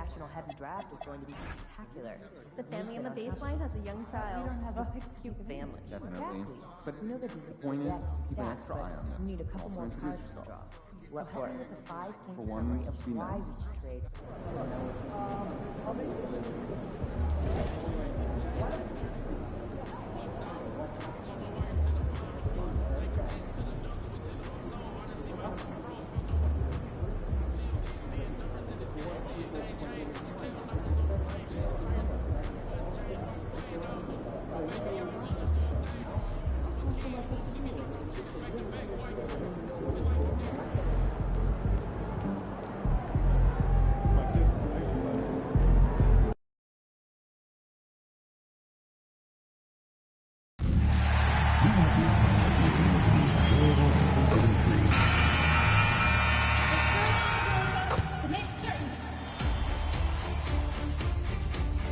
international heavy draft is going to be spectacular. The family on the baseline has a young child. We don't have a cute family. Definitely. But you know that the point is to keep an extra eye on them. We need a couple more cards to draw. Let's work with the 5-king summary of why we should trade.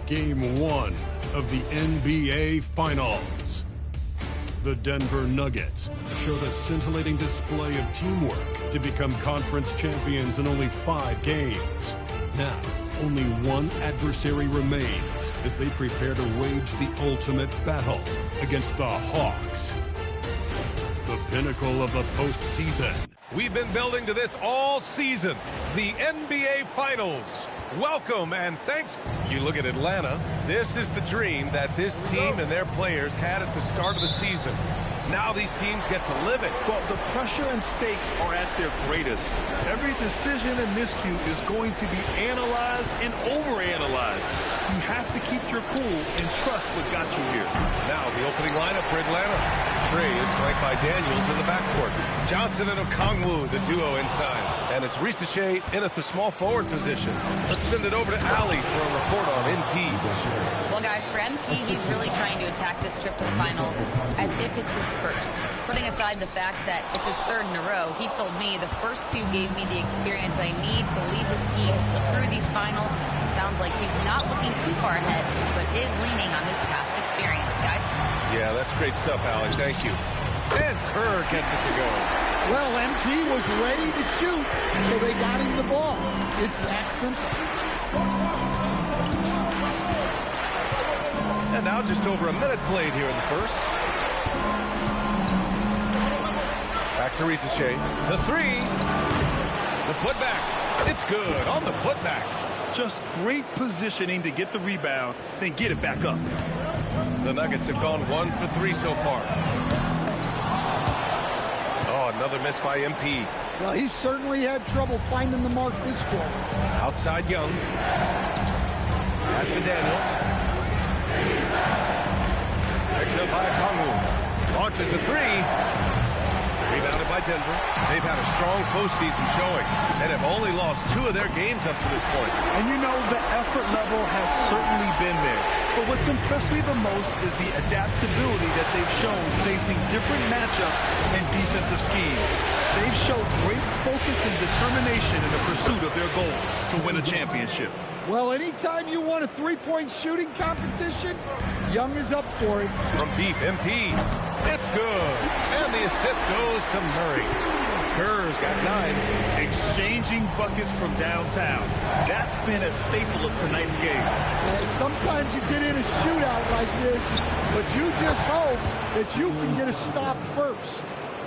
Game 1 of the NBA Finals. The Denver Nuggets showed a scintillating display of teamwork to become conference champions in only 5 games. Now, only one adversary remains as they prepare to wage the ultimate battle against the Hawks. The pinnacle of the postseason. We've been building to this all season. The NBA Finals. Welcome and thanks. You look at Atlanta, this is the dream that this team and their players had at the start of the season. Now these teams get to live it. Well, the pressure and stakes are at their greatest. Every decision and miscue is going to be analyzed and overanalyzed. You have to keep your cool and trust what got you here. Now the opening lineup for Atlanta. Trey is flanked by Daniels in the backcourt. Johnson and Okongwu, the duo inside. And it's Risache in at the small forward position. Let's send it over to Ali for a report on MP. Well, guys, for MP, he's really trying to attack this trip to the finals as if it's his first. Putting aside the fact that it's his third in a row, he told me the first 2 gave me the experience I need to lead this team through these finals. Sounds like he's not looking too far ahead, but is leaning on his past experience, guys. Yeah, that's great stuff, Alec. Thank you. And Kerr gets it to go. Well, MP was ready to shoot, so they got him the ball. It's that simple. And now just over a minute played here in the first. Back to Risache. The 3. The putback. It's good on the putback. Just great positioning to get the rebound, then get it back up. The Nuggets have gone 1 for 3 so far. Oh, another miss by MP. Well, he certainly had trouble finding the mark this quarter. Outside Young. Pass to Daniels. Picked up by Okongwu. Launches a 3. Rebounded by Denver. They've had a strong postseason showing and have only lost 2 of their games up to this point. And you know, the effort level has certainly been there. But what's impressed me the most is the adaptability that they've shown facing different matchups and defensive schemes. They've showed great focus and determination in the pursuit of their goal to win a championship. Well, anytime you want a 3-point shooting competition, Young is up for it. From deep, MP. It's good. And the assist goes to Murray. Kerr's got 9. Exchanging buckets from downtown. That's been a staple of tonight's game. Sometimes you get in a shootout like this, but you just hope that you can get a stop first.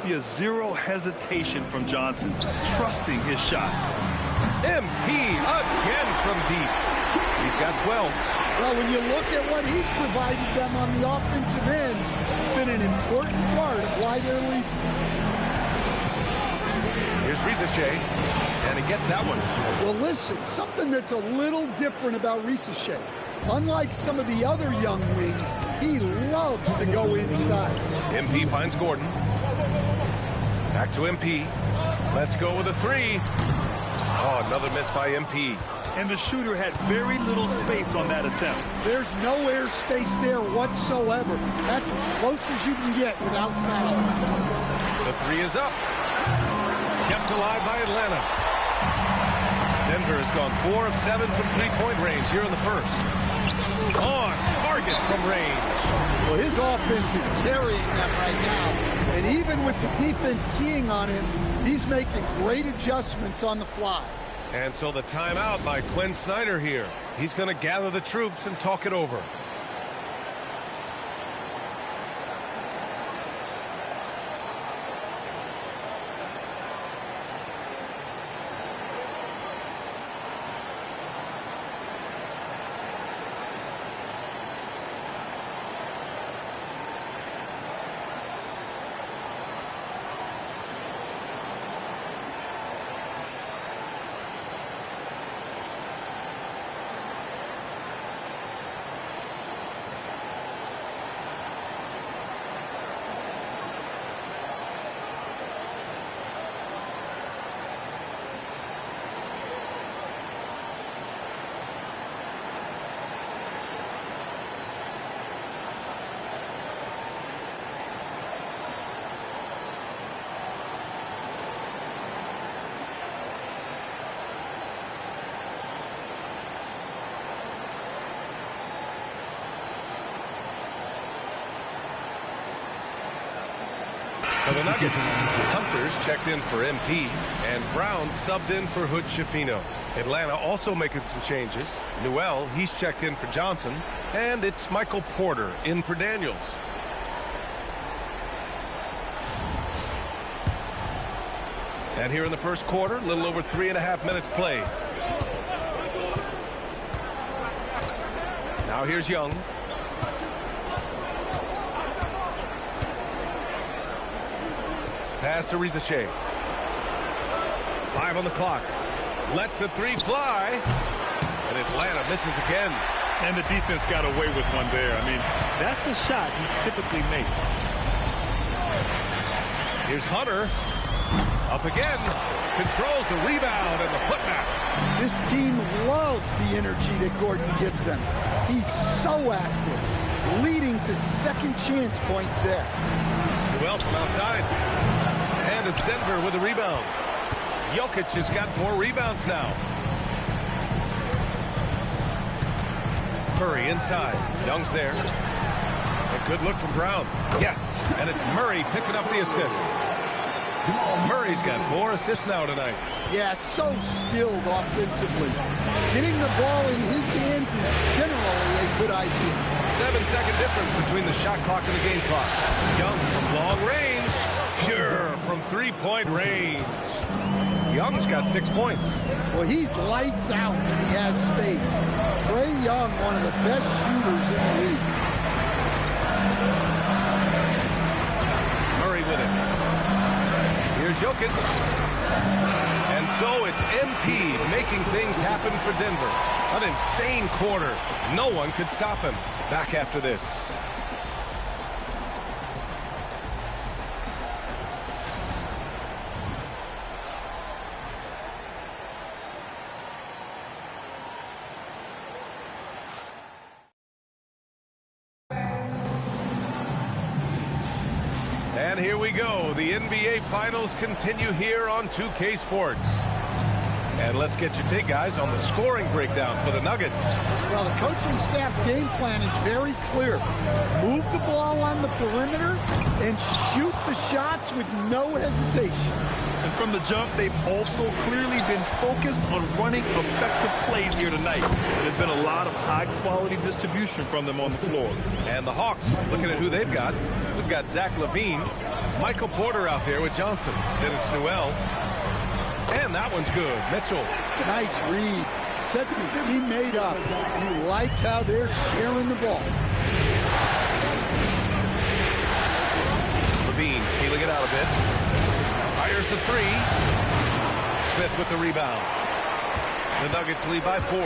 He has 0 hesitation from Johnson, trusting his shot. MP again from deep. He's got 12. Well, when you look at what he's provided them on the offensive end, it's been an important part of why they're leading. Here's Risache, and he gets that one. Well, listen, something that's a little different about Risache. Unlike some of the other young wings, he loves to go inside. MP finds Gordon. Back to MP. Let's go with a 3. Oh, another miss by MP. And the shooter had very little space on that attempt. There's no air space there whatsoever. That's as close as you can get without foul. The 3 is up. Kept alive by Atlanta. Denver has gone 4 of 7 from 3-point range here in the first. On target from range. Well, his offense is carrying them right now. And even with the defense keying on him, he's making great adjustments on the fly. And so the timeout by Quinn Snyder here. He's going to gather the troops and talk it over. For the Nuggets, Hunter's checked in for MP, and Brown subbed in for Hood Schifino. Atlanta also making some changes. Newell, he's checked in for Johnson, and it's Michael Porter in for Daniels. And here in the first quarter, a little over 3.5 minutes played. Now here's Young. Pass to Rizachet. 5 on the clock. Lets the three fly. And Atlanta misses again. And the defense got away with one there. I mean, that's a shot he typically makes. Here's Hunter. Up again. Controls the rebound and the putback. This team loves the energy that Gordon gives them. He's so active, leading to second chance points there. Newell from outside. And it's Denver with a rebound. Jokic has got 4 rebounds now. Murray inside. Young's there. A good look from Brown. Yes, and it's Murray picking up the assist. Murray's got 4 assists now tonight. Yeah, so skilled offensively. Getting the ball in his hands is generally a good idea. 7-second difference between the shot clock and the game clock. Young from long range. Pure from 3-point range. Young's got 6 points. Well, he's lights out when he has space. Trae Young, one of the best shooters in the league. Murray with it. Here's Jokic. And so it's MP making things happen for Denver. An insane quarter. No one could stop him. Back after this. And here we go. The NBA Finals continue here on 2K Sports. And let's get your take, guys, on the scoring breakdown for the Nuggets. Well, the coaching staff's game plan is very clear. Move the ball on the perimeter and shoot the shots with no hesitation. And from the jump, they've also clearly been focused on running effective plays here tonight. There's been a lot of high-quality distribution from them on the floor. And the Hawks, looking at who they've got. We've got Zach LaVine, Michael Porter out there with Johnson. Then it's Newell. And that one's good. Mitchell. Nice read. Sets his teammate up. You like how they're sharing the ball. LaVine feeling it out a bit. Fires the 3. Smith with the rebound. The Nuggets lead by 4.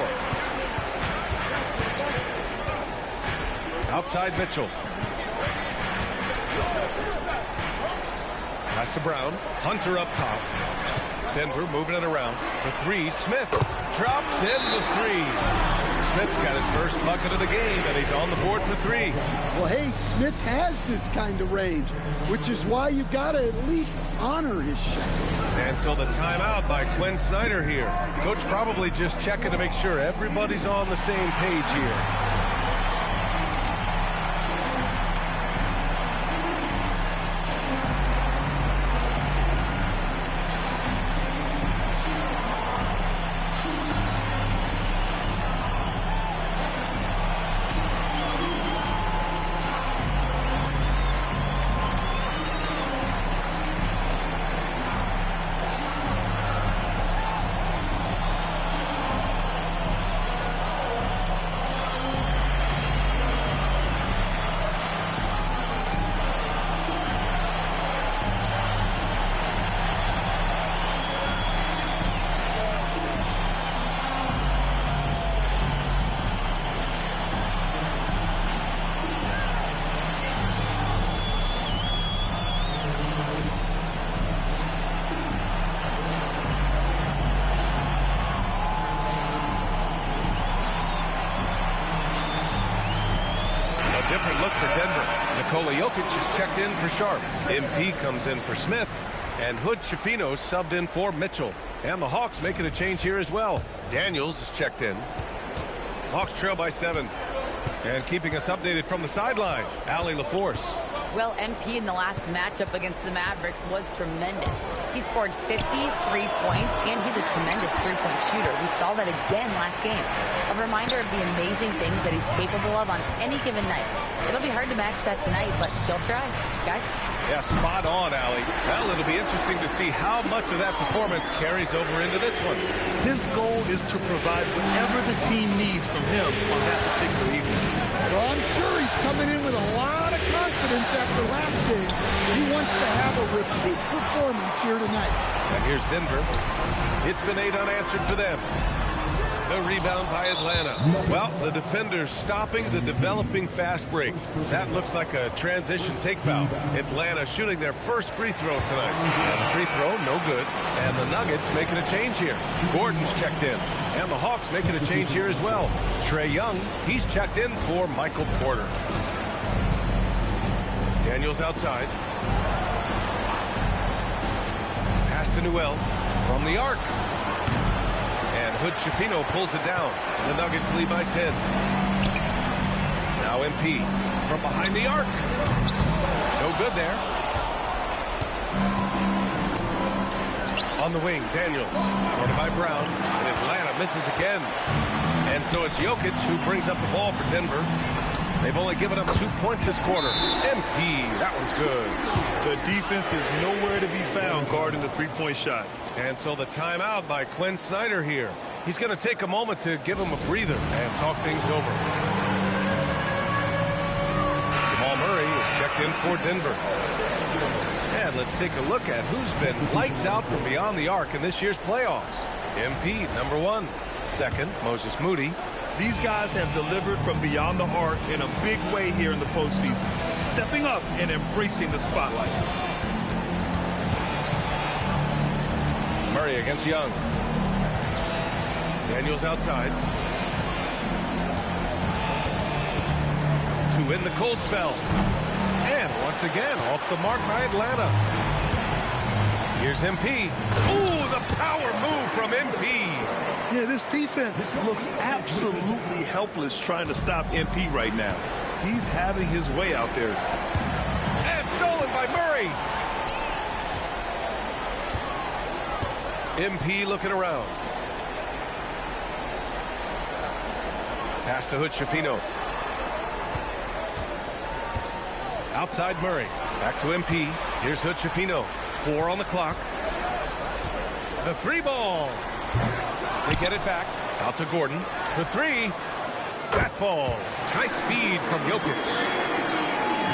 Outside Mitchell. Pass to Brown. Hunter up top. Denver moving it around for 3. Smith drops in the 3. Smith's got his first bucket of the game, and he's on the board for 3. Well, hey, Smith has this kind of range, which is why you got to at least honor his shot. And so the timeout by Quinn Snyder here. Coach probably just checking to make sure everybody's on the same page here. Nikola Jokic is checked in for Sharp. MP comes in for Smith. And Hood Schifino subbed in for Mitchell. And the Hawks making a change here as well. Daniels is checked in. Hawks trail by 7. And keeping us updated from the sideline, Allie LaForce. Well, MP in the last matchup against the Mavericks was tremendous. He scored 53 points, and he's a tremendous three-point shooter. We saw that again last game. A reminder of the amazing things that he's capable of on any given night. It'll be hard to match that tonight, but he'll try. Guys? Yeah, spot on, Allie. Well, it'll be interesting to see how much of that performance carries over into this one. His goal is to provide whatever the team needs from him on that particular evening. Well, I'm sure he's coming in with a lot of confidence after last game. He wants to have a repeat performance here tonight. And here's Denver. It's been 8 unanswered for them. The rebound by Atlanta. Well, the defenders stopping the developing fast break. That looks like a transition take foul. Atlanta shooting their first free throw tonight. And the free throw, no good. And the Nuggets making a change here. Gordon's checked in. And the Hawks making a change here as well. Trae Young, he's checked in for Michael Porter. Daniels outside. Pass to Newell from the arc. And Hood Schifino pulls it down. The Nuggets lead by 10. Now MP from behind the arc. No good there. On the wing, Daniels. Guarded by Brown. And Atlanta misses again. And so it's Jokic who brings up the ball for Denver. They've only given up 2 points this quarter. MP, that one's good. The defense is nowhere to be found guarding the three-point shot. And so the timeout by Quinn Snyder here. He's going to take a moment to give him a breather and talk things over. Jamal Murray is checked in for Denver. And let's take a look at who's been lights out from beyond the arc in this year's playoffs. MP, number 1. Second, Moses Moody. These guys have delivered from beyond the arc in a big way here in the postseason, stepping up and embracing the spotlight. Murray against Young. Daniels outside. To win the cold spell. And once again, off the mark by Atlanta. Here's MP. Ooh, the power move from MP. Yeah, this defense looks absolutely helpless trying to stop MP right now. He's having his way out there. And stolen by Murray. MP looking around. Pass to Hood Schifino. Outside Murray. Back to MP. Here's Hood Schifino. 4 on the clock. The 3 ball. They get it back. Out to Gordon. For 3. That falls. Nice speed from Jokic.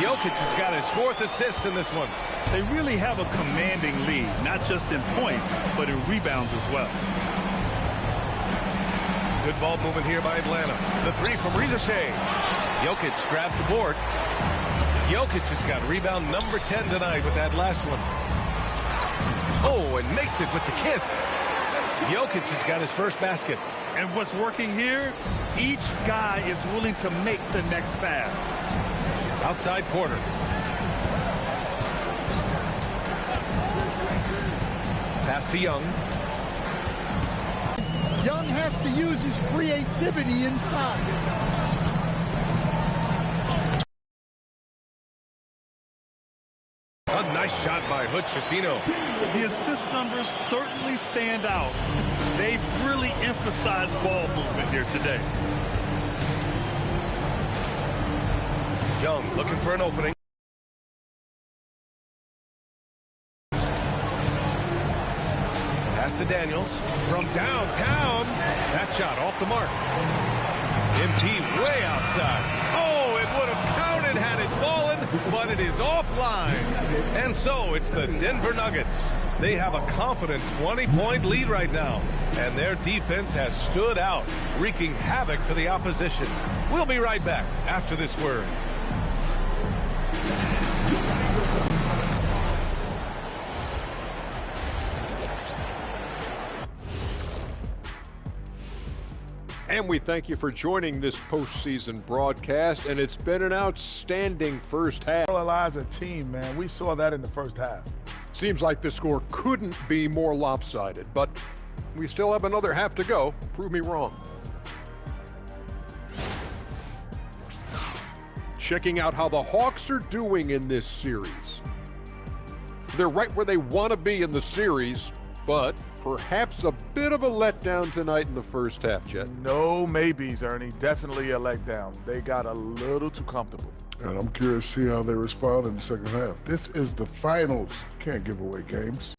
Jokic has got his 4th assist in this one. They really have a commanding lead, not just in points, but in rebounds as well. Good ball movement here by Atlanta. The 3 from Rizashea. Jokic grabs the board. Jokic has got rebound number 10 tonight with that last one. Oh, and makes it with the kiss. Jokic has got his first basket. And what's working here, each guy is willing to make the next pass. Outside Porter. Pass to Young. Young has to use his creativity inside. A nice shot by Hood Schifino. The assist numbers certainly stand out. They've really emphasized ball movement here today. Young looking for an opening. Pass to Daniels from downtown. That shot off the mark. MP way outside. Oh, it would have counted had it fallen, but it is offline. And so it's the Denver Nuggets. They have a confident 20-point lead right now, and their defense has stood out, wreaking havoc for the opposition. We'll be right back after this word. And we thank you for joining this postseason broadcast, and it's been an outstanding first half. As a team, man, we saw that in the first half. Seems like the score couldn't be more lopsided, but we still have another half to go. Prove me wrong. Checking out how the Hawks are doing in this series. They're right where they want to be in the series, but perhaps a bit of a letdown tonight in the first half, Jet. No maybes, Ernie. Definitely a letdown. They got a little too comfortable. And I'm curious to see how they respond in the second half. This is the finals. Can't give away games.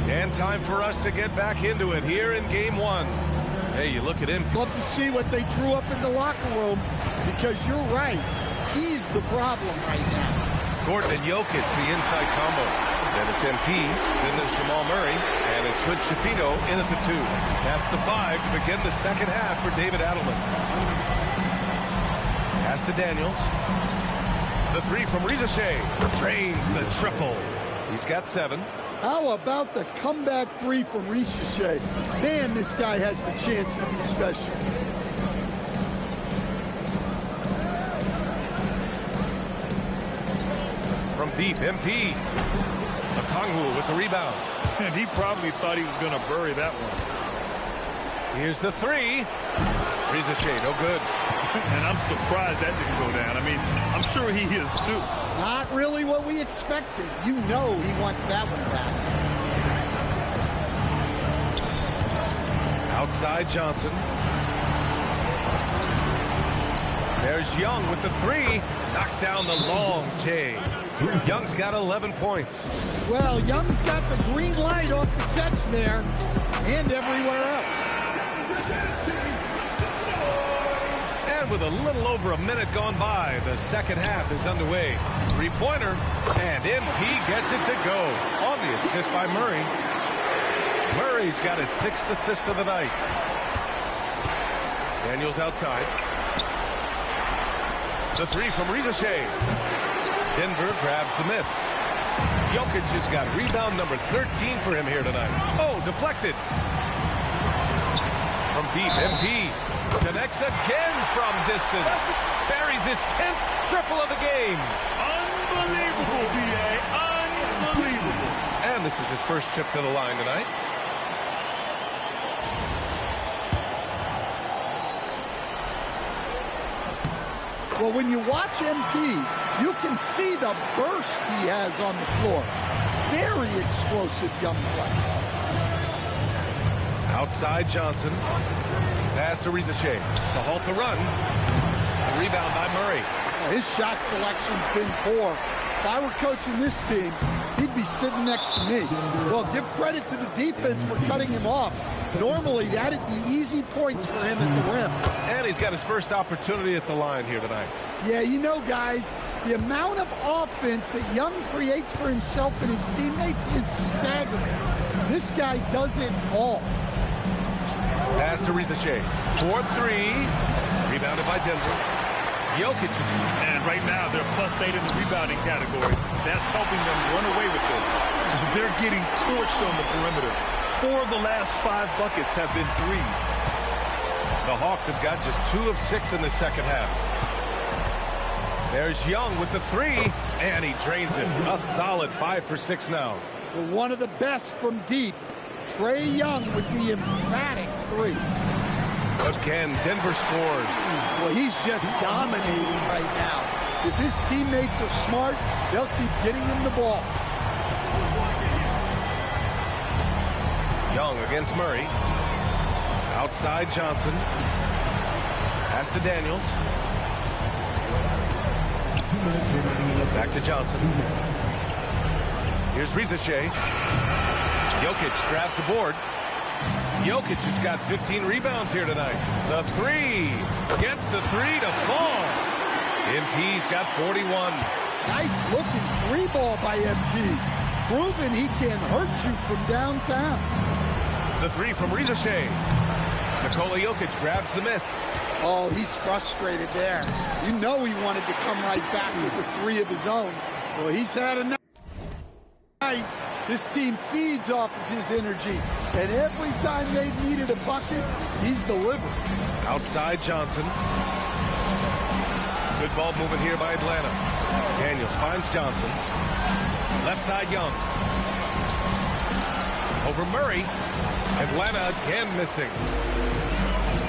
And time for us to get back into it here in game one. Hey, you look at him. Love to see what they drew up in the locker room, because you're right. He's the problem right now. Gordon and Jokic, the inside combo. Then it's MP, then there's Jamal Murray, and it's Hood Shafino in at the 2. That's the 5 to begin the second half for David Adelman. Pass to Daniels. The 3 from Reza Shea. Drains the triple. He's got 7. How about the comeback 3 from Reza Shea? Man, this guy has the chance to be special. From deep, MP. Okongwu with the rebound. And he probably thought he was going to bury that one. Here's the 3. Reza Shea, no good. And I'm surprised that didn't go down. I mean, I'm sure he is too. Not really what we expected. You know he wants that one back. Outside Johnson. There's Young with the 3. Knocks down the long J. Young's got 11 points. Well, Young's got the green light off the catch there and everywhere else. And with a little over a minute gone by, the second half is underway. 3-pointer, and MP gets it to go on the assist by Murray. Murray's got his 6th assist of the night. Daniels outside. The 3 from Reza Shea. Denver grabs the miss. Jokic just got rebound number 13 for him here tonight. Oh, deflected. From deep, MP connects again from distance. Buries his 10th triple of the game. Unbelievable, B.A. Unbelievable. And this is his first trip to the line tonight. Well, when you watch MP, you can see the burst he has on the floor. Very explosive young player. Outside Johnson. Pass to Reza Shea to halt the run. A rebound by Murray. His shot selection's been poor. If I were coaching this team, he'd be sitting next to me. Well, give credit to the defense for cutting him off. Normally, that'd be easy points for him at the rim. And he's got his first opportunity at the line here tonight. Yeah, you know, guys, the amount of offense that Young creates for himself and his teammates is staggering. This guy does it all. Pass to Reza Shea. 4-3. Rebounded by Denver. Jokic is... And right now, they're +8 in the rebounding category. That's helping them run away with this. They're getting torched on the perimeter. 4 of the last 5 buckets have been threes. The Hawks have got just 2 of 6 in the second half. There's Young with the 3, and he drains it. A solid 5 for 6 now. Well, one of the best from deep. Trae Young with the emphatic 3. Again, Denver scores. Well, he's just dominating right now. If his teammates are smart, they'll keep getting him the ball. Young against Murray. Outside Johnson. Pass to Daniels. Back to Johnson. Here's Reza Shea. Jokic grabs the board. Jokic has got 15 rebounds here tonight. The 3. Gets the 3 to fall. MP's got 41. Nice looking 3 ball by MP. Proving he can hurt you from downtown. The 3 from Reza Shea. Nikola Jokic grabs the miss. Oh, he's frustrated there. You know he wanted to come right back with the 3 of his own. Well, he's had enough. This team feeds off of his energy, and every time they've needed a bucket, he's delivered. Outside Johnson. Good ball movement here by Atlanta. Daniels finds Johnson. Left side Young. Over Murray. Atlanta again missing.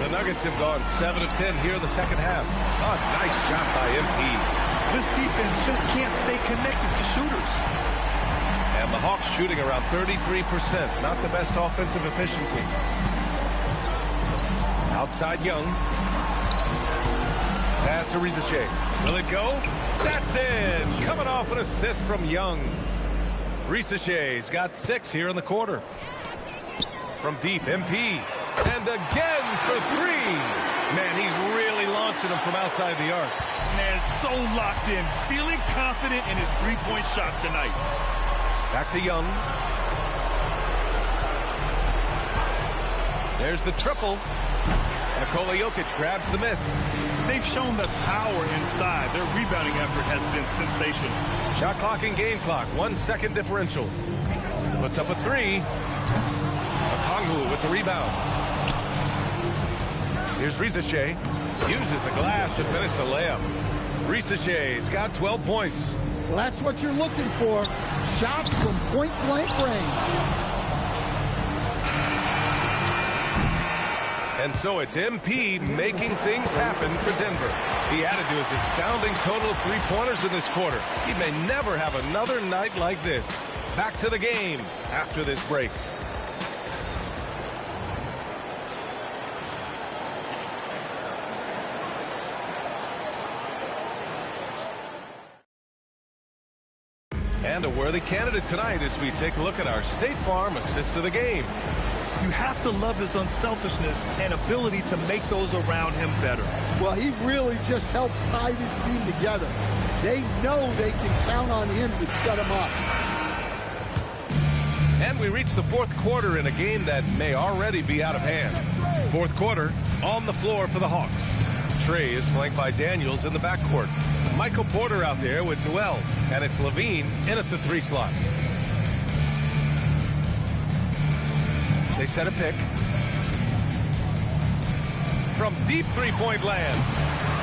The Nuggets have gone 7 of 10 here in the second half. Oh, nice shot by MP. This defense just can't stay connected to shooters. And the Hawks shooting around 33%. Not the best offensive efficiency. Outside Young. Pass to Rizachet. Will it go? That's in. Coming off an assist from Young. Rizachet's got 6 here in the quarter. From deep, MP. And again for 3. Man, he's really launching them from outside the arc. Man, so locked in. Feeling confident in his three-point shot tonight. Back to Young. There's the triple. Nikola Jokic grabs the miss. They've shown the power inside. Their rebounding effort has been sensational. Shot clock and game clock. 1 second differential. Puts up a 3. Okongwu with the rebound. Here's Rizachet. Uses the glass to finish the layup. Rizachet's got 12 points. Well, that's what you're looking for. Shots from point-blank range. And so it's MP making things happen for Denver. He added to his astounding total of 3-pointers in this quarter. He may never have another night like this. Back to the game after this break. And a worthy candidate tonight as we take a look at our State Farm assists of the game. You have to love his unselfishness and ability to make those around him better. Well, he really just helps tie this team together. They know they can count on him to set them up. And we reach the fourth quarter in a game that may already be out of hand. Fourth quarter on the floor for the Hawks. Trey is flanked by Daniels in the backcourt. Michael Porter out there with Noel, and it's Levine in at the 3 slot. They set a pick. From deep 3-point land.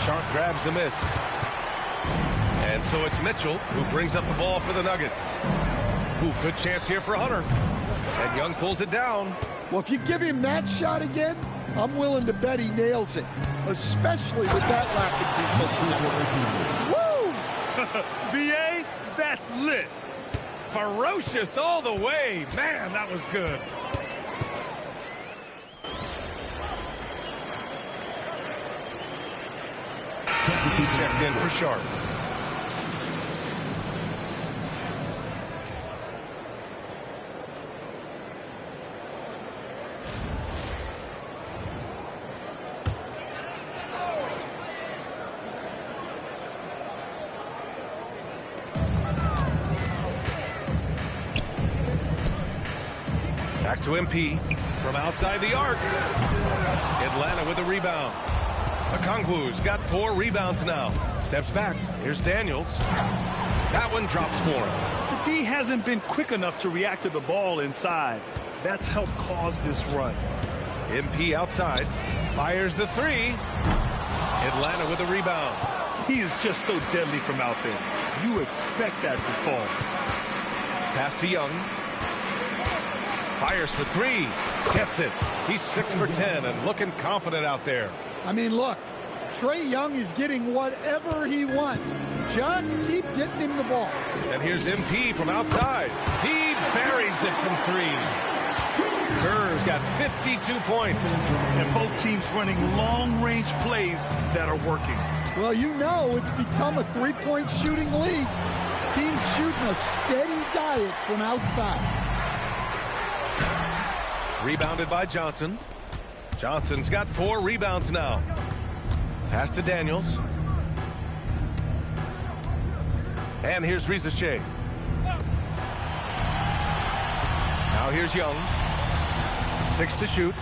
Sharp grabs the miss. And so it's Mitchell who brings up the ball for the Nuggets. Ooh, good chance here for Hunter. And Young pulls it down. Well, if you give him that shot again, I'm willing to bet he nails it. Especially with that lack of defense. Woo! BA, that's lit. Ferocious all the way. Man, that was good. Checked in for Sharp. Back to MP from outside the arc. Atlanta with a rebound. Okongwu's got 4 rebounds now. Steps back. Here's Daniels. That one drops for him. The D hasn't been quick enough to react to the ball inside. That's helped cause this run. MP outside. Fires the 3. Atlanta with a rebound. He is just so deadly from out there. You expect that to fall. Pass to Young. Fires for 3. Gets it. He's 6 for 10 and looking confident out there. I mean, look, Trae Young is getting whatever he wants. Just keep getting him the ball. And here's MP from outside. He buries it from 3. Kerr's got 52 points. And both teams running long-range plays that are working. Well, you know it's become a 3-point shooting league. Teams shooting a steady diet from outside. Rebounded by Johnson. Johnson's got 4 rebounds now. Pass to Daniels. And here's Rizachet. Now here's Young. 6 to shoot.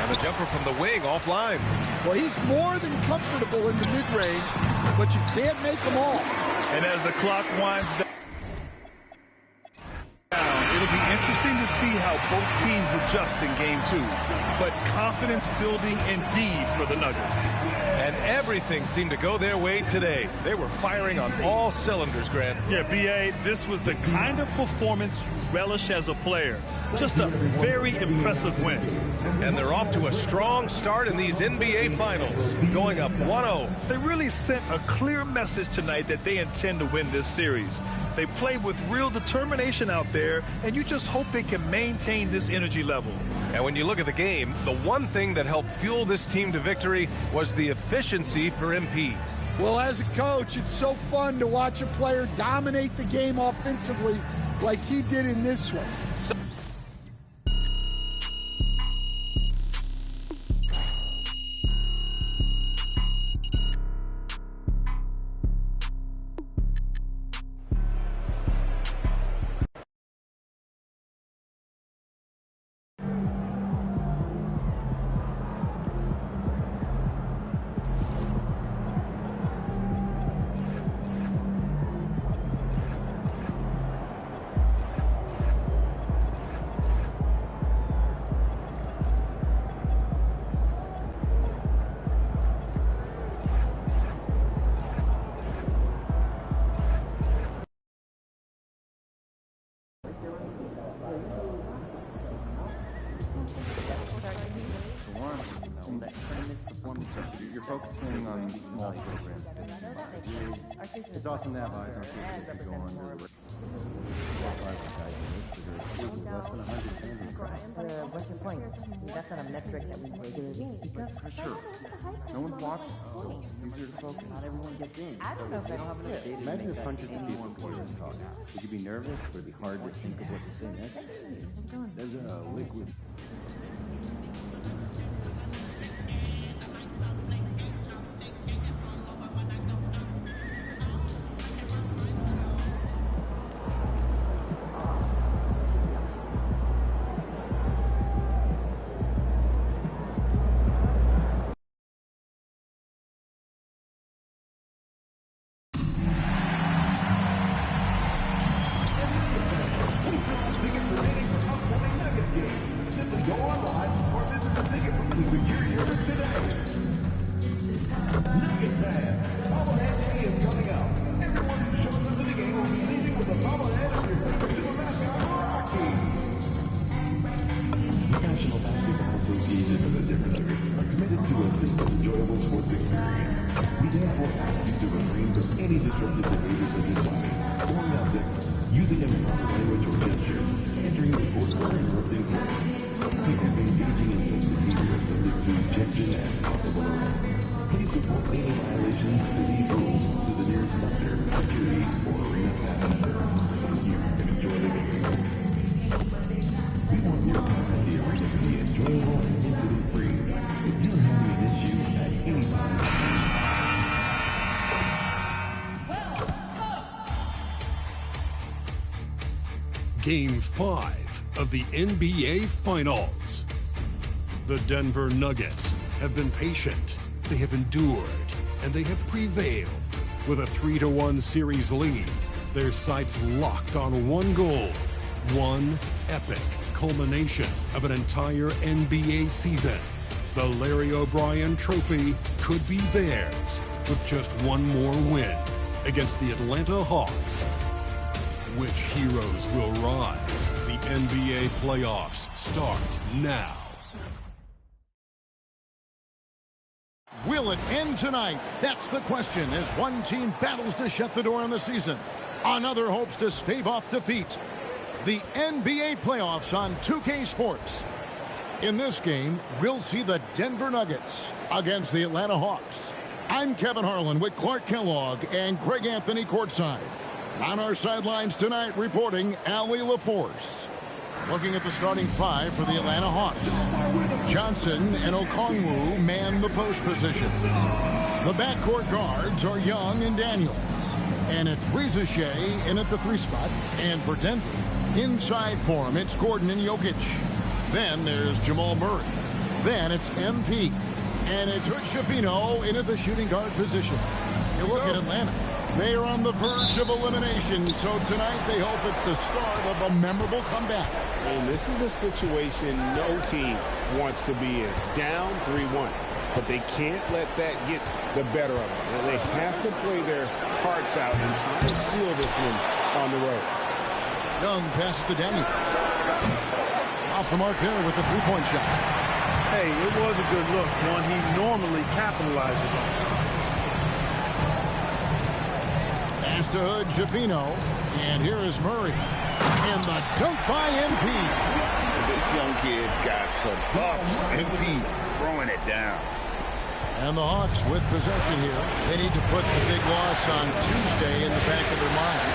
And the jumper from the wing offline. Well, he's more than comfortable in the mid-range, but you can't make them all. And as the clock winds down, it'll be interesting to see how both teams adjust in game 2. But confidence building indeed for the Nuggets. And everything seemed to go their way today. They were firing on all cylinders, Grant. Yeah, B.A., this was the kind of performance you relish as a player. Just a very impressive win. And they're off to a strong start in these NBA Finals, going up 1-0. They really sent a clear message tonight that they intend to win this series. They played with real determination out there, and you just hope they can maintain this energy level. And when you look at the game, the one thing that helped fuel this team to victory was the efficiency for MP. Well, as a coach, it's so fun to watch a player dominate the game offensively like he did in this one. You're focusing on small programs. It's awesome to have eyes on kids that go on to the less than 100 champions. What's your point? That's not a metric that we regularly speak of. For sure. No one's watching. It's easier to focus. Not everyone gets in. I don't know if They don't have enough data. Imagine if hundreds of people players talk. Would you be nervous? Would it be hard to think of what to say next? There's a liquid. Game 5 of the NBA Finals. The Denver Nuggets have been patient, they have endured, and they have prevailed. With a 3-1 series lead, their sights locked on one goal, one epic culmination of an entire NBA season. The Larry O'Brien Trophy could be theirs with just one more win against the Atlanta Hawks. Which heroes will rise? The NBA playoffs start now. Will it end tonight? That's the question as one team battles to shut the door on the season. Another hopes to stave off defeat. The NBA playoffs on 2K Sports. In this game, we'll see the Denver Nuggets against the Atlanta Hawks. I'm Kevin Harlan with Clark Kellogg and Greg Anthony courtside. On our sidelines tonight, reporting Allie LaForce. Looking at the starting five for the Atlanta Hawks. Johnson and Okongwu man the post position. The backcourt guards are Young and Daniels. And it's Reza Shea in at the 3 spot. And for Denver, inside for him, it's Gordon and Jokic. Then there's Jamal Murray. Then it's MP. And it's Schifino into the shooting guard position. You look at Atlanta. They are on the verge of elimination, so tonight they hope it's the start of a memorable comeback. And this is a situation no team wants to be in. Down 3-1. But they can't let that get the better of them. And they have to play their hearts out and try to steal this one on the road. Young passes to Daniels. Off the mark there with the three-point shot. Hey, it was a good look, one he normally capitalizes on. Pass to Hood, Schifino. And here is Murray. And the dunk by MP. This young kid's got some buffs. MP throwing it down. And the Hawks with possession here. They need to put the big loss on Tuesday in the back of their mind.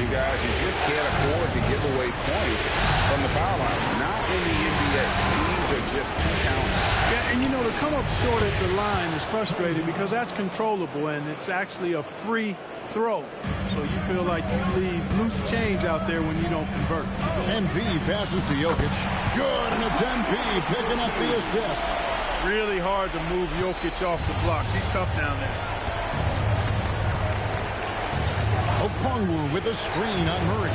You guys, you just can't afford to give away points from the foul line. Not in the NBA. Teams are just too talented. Yeah, and you know, to come up short at the line is frustrating because that's controllable and it's actually a free throw. So you feel like you leave loose change out there when you don't convert. MP passes to Jokic. Good, and it's MP picking up the assist. Really hard to move Jokic off the blocks. He's tough down there. Okongwu with a screen on Murray.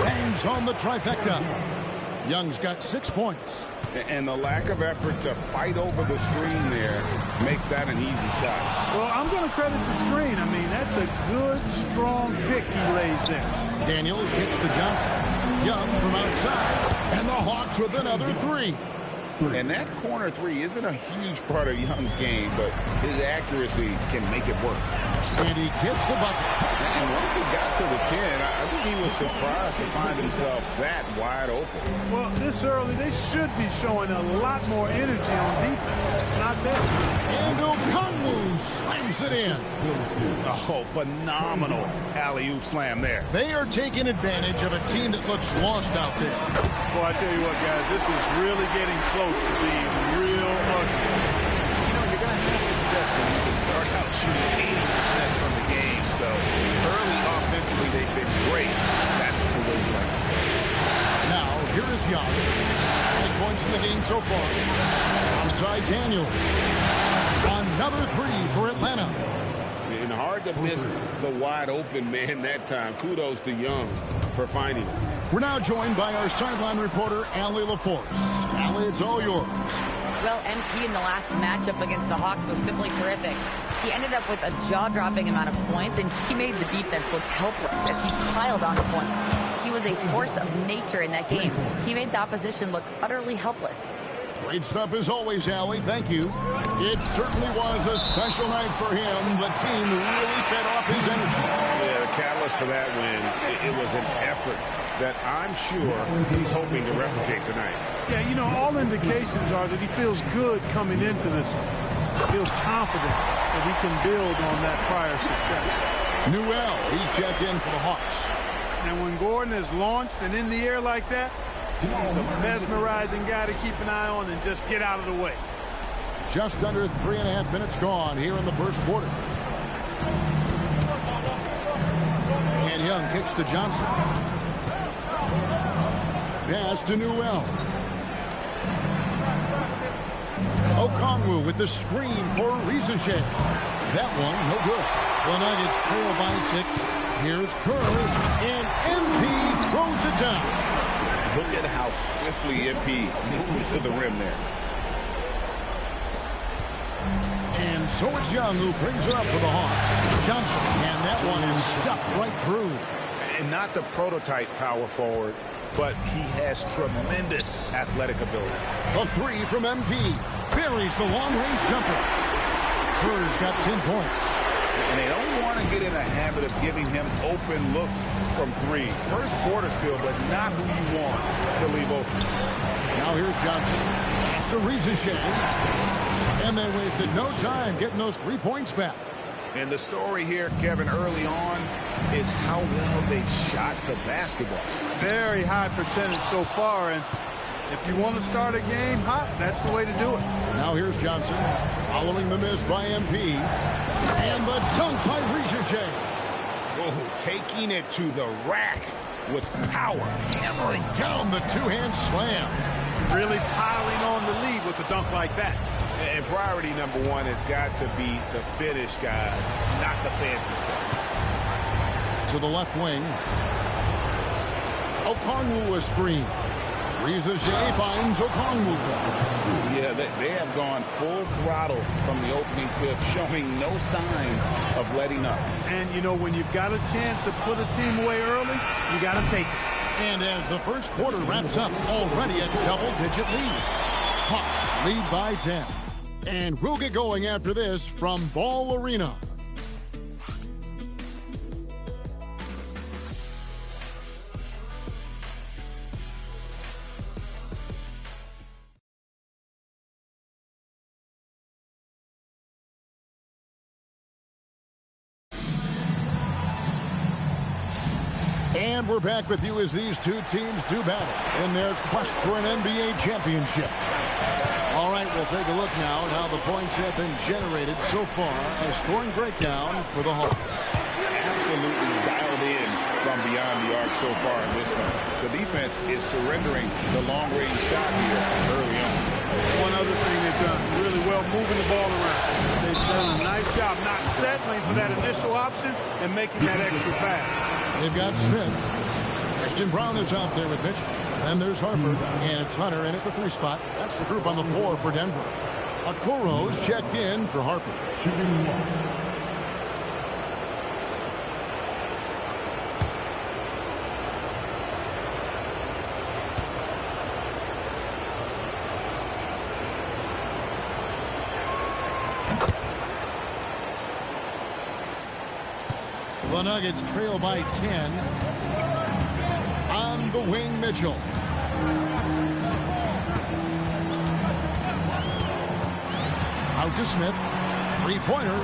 Bangs home the trifecta. Young's got 6 points. And the lack of effort to fight over the screen there makes that an easy shot. Well, I'm going to credit the screen. I mean, that's a good, strong pick he lays there. Daniels gets to Johnson. Young from outside. And the Hawks with another three. And that corner three isn't a huge part of Young's game, but his accuracy can make it work. And he gets the bucket. And once he got to the 10, I think he was surprised to find himself that wide open. Well, this early, they should be showing a lot more energy on defense. It's not there. And Okongwu slams it in. Oh, phenomenal alley-oop slam there. They are taking advantage of a team that looks lost out there. Boy, I tell you what, guys, this is really getting close to being real ugly. You know, you're going to have success when you can start out shooting 80% from the game. So early offensively, they've been great. That's the way you like to say it. Now, here is Young. 10 points in the game so far. Outside Daniel. Another three for Atlanta. And hard to miss the wide open man that time. Kudos to Young for finding it. We're now joined by our sideline reporter, Allie LaForce. Allie, it's all yours. Well, MP in the last matchup against the Hawks was simply terrific. He ended up with a jaw-dropping amount of points, and he made the defense look helpless as he piled on the points. He was a force of nature in that game. He made the opposition look utterly helpless. Great stuff as always, Allie. Thank you. It certainly was a special night for him. The team really fed off his energy. Yeah, the catalyst for that win, it was an effort that I'm sure he's hoping to replicate tonight. Yeah, you know, all indications are that he feels good coming into this one. He feels confident that he can build on that prior success. Newell, he's checked in for the Hawks. And when Gordon is launched and in the air like that, he's a mesmerizing guy to keep an eye on and just get out of the way. Just under 3.5 minutes gone here in the first quarter. And Young kicks to Johnson. Pass to Newell. Okongwu with the screen for Rizashe. That one, no good. The Nuggets trail by 6. Here's Kerr, and MP throws it down. Look at how swiftly MP moves to the rim there. And so it's Young who brings it up for the Hawks. Johnson, and that one is stuffed right through. And not the prototype power forward, but he has tremendous athletic ability. A three from MP. Buries the long-range jumper. Kerr's got 10 points. And they don't want to get in a habit of giving him open looks from three. First quarter still, but not who you want to leave open. Now here's Johnson. Pass to Rizashe. And they wasted no time getting those 3 points back. And the story here, Kevin, early on is how well they shot the basketball. Very high percentage so far, and if you want to start a game hot, that's the way to do it. Now here's Johnson, following the miss by MP. And the dunk by Rizashe. Oh, taking it to the rack with power. Hammering down the two-hand slam. Really piling on the lead with a dunk like that. And priority number one has got to be the finish, guys, not the fancy stuff. To the left wing. Okongwu a screen. Reza Shea finds Okongwu. Yeah, they have gone full throttle from the opening tip, showing no signs of letting up. And, you know, when you've got a chance to put a team away early, you got to take it. And as the first quarter wraps up, already a double-digit lead. Hawks lead by 10. And we'll get going after this from Ball Arena. And we're back with you as these two teams do battle in their quest for an NBA championship. All right, we'll take a look now at how the points have been generated so far. A scoring breakdown for the Hawks. Absolutely dialed in from beyond the arc so far in this one. The defense is surrendering the long-range shot here early on. One other thing they've done really well, moving the ball around. They've done a nice job not settling for that initial option and making that extra pass. They've got Smith. Christian Brown is out there with Mitchell. And there's Harper. And it's Hunter in at the 3 spot. That's the group on the floor for Denver. Okoro's checked in for Harper. The Nuggets trail by 10. On the wing, Mitchell. Out to Smith. Three-pointer.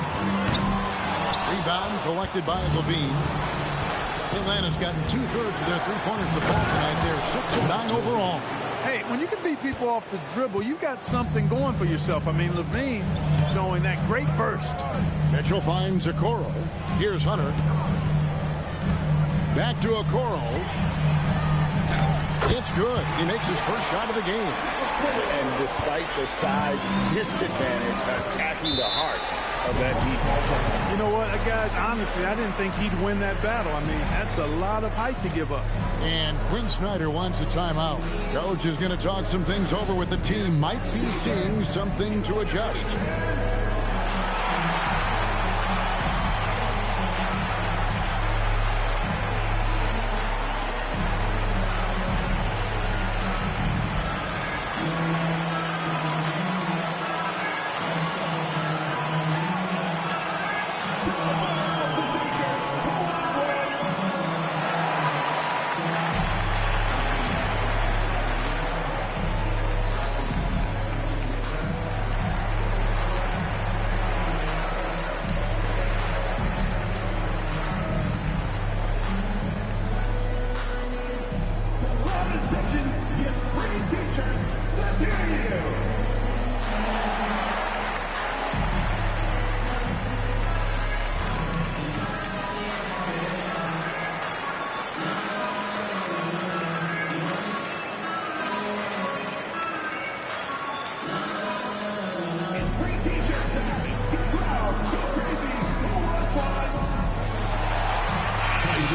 Rebound collected by Levine. Atlanta's gotten 2/3 of their three-pointers to fall tonight. They're 6 of 9 overall. Hey, when you can beat people off the dribble, you've got something going for yourself. I mean, Levine showing that great burst. Mitchell finds Okoro. Here's Hunter. Back to Okoro. It's good. He makes his first shot of the game. And despite the size disadvantage, attacking the heart of that defense. You know what, guys, honestly, I didn't think he'd win that battle. I mean, that's a lot of height to give up. And Quinn Snyder wants a timeout. Coach is going to talk some things over with the team. Might be seeing something to adjust.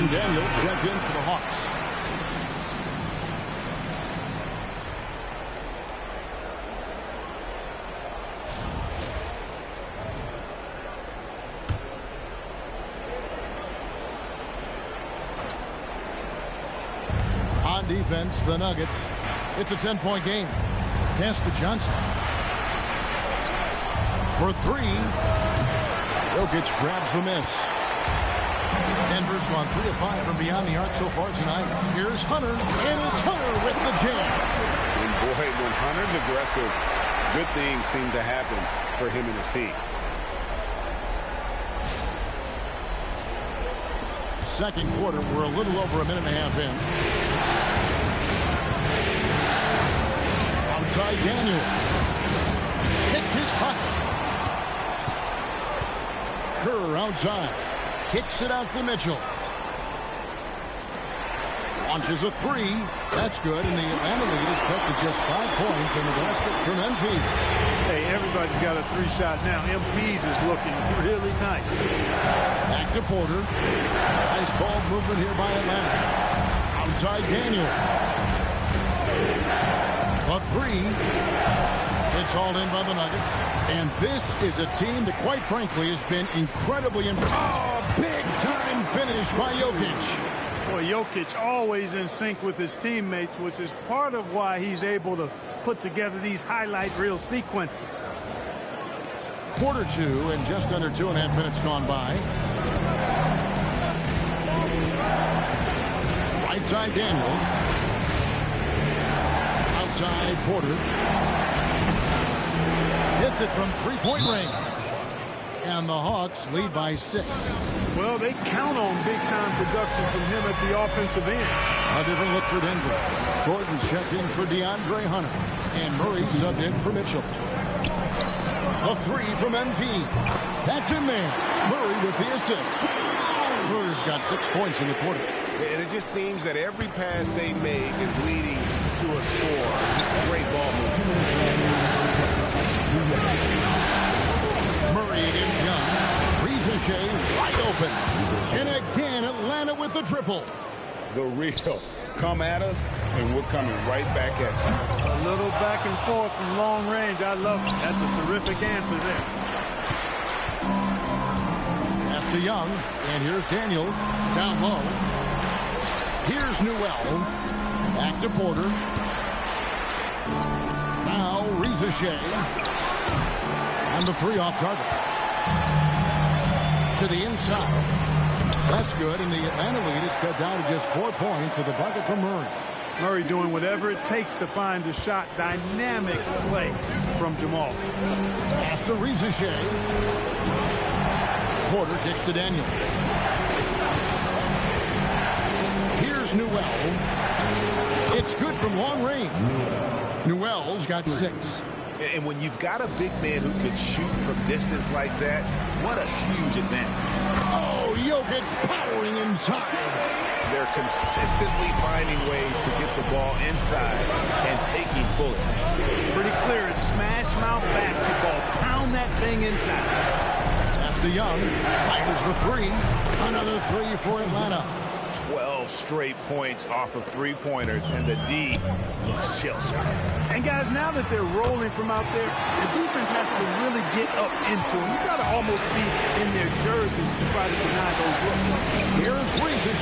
Daniels checked in for the Hawks. On defense, the Nuggets. It's a 10-point game. Pass to Johnson. For 3. Jokic grabs the miss. Denver's gone 3 of 5 from beyond the arc so far tonight. Here's Hunter, and it's Hunter with the jam. And boy, when Hunter's aggressive, good things seem to happen for him and his team. Second quarter, we're a little over a minute and a half in. Outside Daniel. Kicked his pocket. Kerr outside. Kicks it out to Mitchell. Launches a three. That's good, and the Atlanta lead is cut to just 5 points in the basket from MP. Hey, everybody's got a three-shot now. MP's is looking really nice. Back to Porter. Nice ball movement here by Atlanta. Outside Daniel. A three. It's hauled in by the Nuggets. And this is a team that, quite frankly, has been incredibly big-time finish by Jokic. Boy, Jokic always in sync with his teammates, which is part of why he's able to put together these highlight reel sequences. Quarter two and just under 2.5 minutes gone by. Right side Daniels. Outside Porter. Hits it from three-point range. And the Hawks lead by 6. Well, they count on big-time production from him at the offensive end. A different look for Denver. Gordon's checked in for DeAndre Hunter. And Murray subbed in for Mitchell. A three from MP. That's in there. Murray with the assist. Murray's got 6 points in the quarter. And it just seems that every pass they make is leading to a score. Just great ball movement. Murray against Young. Shea wide open. And again, Atlanta with the triple. The real. Come at us, and we're coming right back at you. A little back and forth from long range. I love it. That's a terrific answer there. Pass to Young. And here's Daniels. Down low. Here's Newell. Back to Porter. Now, Reza Shea. And the three off target. To the inside. That's good, and the Atlanta lead is cut down to just 4 points with a bucket from Murray. Murray doing whatever it takes to find the shot. Dynamic play from Jamal. Pass to Reza Shea. Porter kicks to Daniels. Here's Newell. It's good from long range. Newell's got 6. And when you've got a big man who can shoot from distance like that, what a huge advantage. Oh, Jokic powering inside. They're consistently finding ways to get the ball inside and taking full advantage. Pretty clear. It's smash mouth basketball. Pound that thing inside. Pass to Young. Fires the three. Another three for Atlanta. 12 straight points off of three-pointers, and the D looks shell-shocked. And guys, now that they're rolling from out there, the defense has to really get up into them. You got to almost be in their jerseys to try to deny those looks. Here's Reza.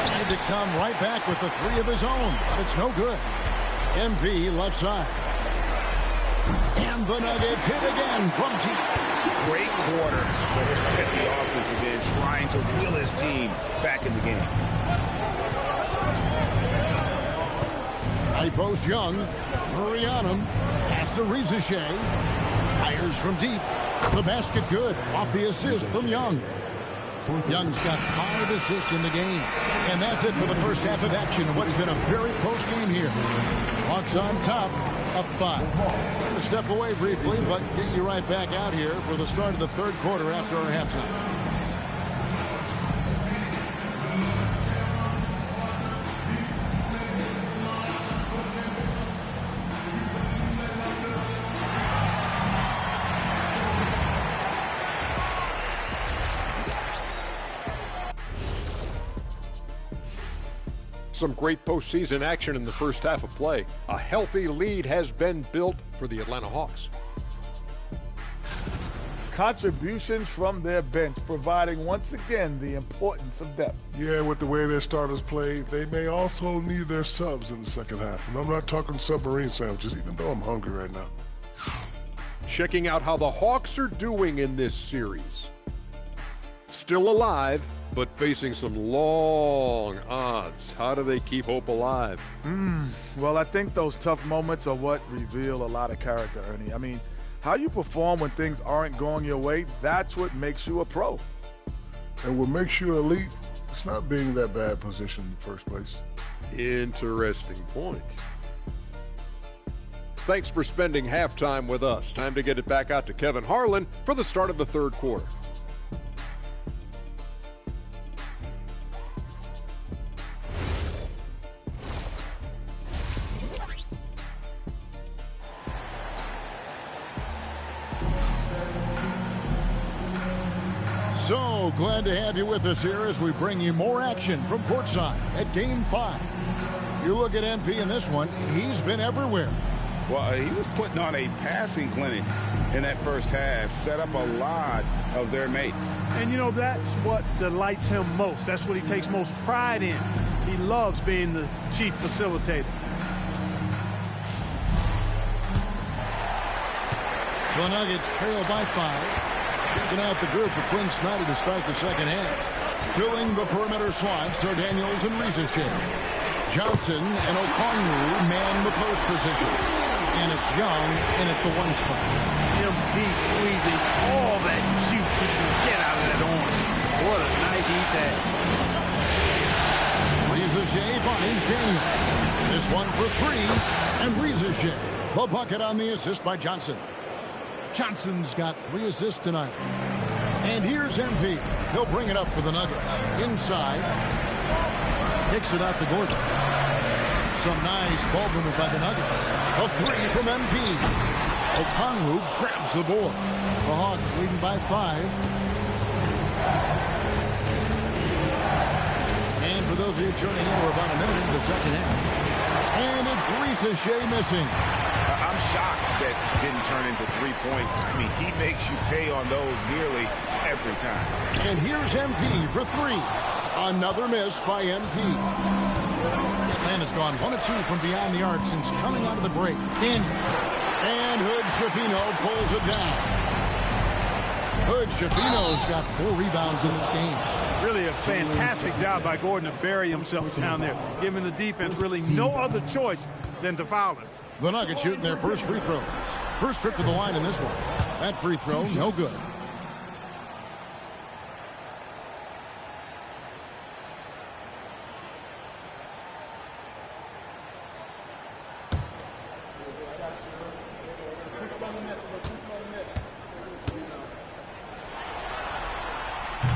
Tried to come right back with the three of his own, but it's no good. MV left side. And the Nuggets hit again from deep. Great quarter for him at the offensive end, trying to will his team back in the game. High post Young. Murray on him. Pass to Reza. Fires from deep. The basket good. Off the assist from Young. Young's got 5 assists in the game. And that's it for the first half of action. What's been a very close game here. Hawks on top, up 5. I'm going to step away briefly, but get you right back out here for the start of the third quarter after our halftime. Some great postseason action in the first half of play. A healthy lead has been built for the Atlanta Hawks. Contributions from their bench, providing once again the importance of depth. Yeah, with the way their starters play, they may also need their subs in the second half. And I'm not talking submarine sandwiches, even though I'm hungry right now. Checking out how the Hawks are doing in this series. Still alive, but facing some long odds. How do they keep hope alive? Well, I think those tough moments are what reveal a lot of character, Ernie. I mean, how you perform when things aren't going your way, that's what makes you a pro. And what makes you elite, it's not being that bad position in the first place. Interesting point. Thanks for spending halftime with us. Time to get it back out to Kevin Harlan for the start of the third quarter. So glad to have you with us here as we bring you more action from courtside at Game 5. You look at MP in this one, he's been everywhere. Well, he was putting on a passing clinic in that first half, set up a lot of their mates. And, you know, that's what delights him most. That's what he takes most pride in. He loves being the chief facilitator. The Nuggets trail by 5. Checking out the group for Quinn Snyder to start the second half. Filling the perimeter slots are Daniels and Rizachet. Johnson and Okongwu man the post position. And it's Young in at the 1 spot. MP squeezing all that juice he can get out of that arm. What a night he's had. Rizachet finds Daniels. This one for 3. And Rizachet. The bucket on the assist by Johnson. Johnson's got 3 assists tonight. And here's MP. He'll bring it up for the Nuggets. Inside. Kicks it out to Gordon. Some nice ball movement by the Nuggets. A 3 from MP. Okongwu grabs the board. The Hawks leading by 5. And for those of you tuning in, we're about a minute into the second half. And it's Rizachet missing. I'm shocked that didn't turn into 3 points. I mean, he makes you pay on those nearly every time. And here's MP for 3. Another miss by MP. Atlanta's gone 1 of 2 from beyond the arc since coming out of the break. Daniel. And Hood-Schifino pulls it down. Hood-Schifino's got 4 rebounds in this game. Really a fantastic job by Gordon to bury himself down there, giving the defense really no other choice than to foul him. The Nuggets shooting their first free throws. First trip to the line in this one. That free throw, no good.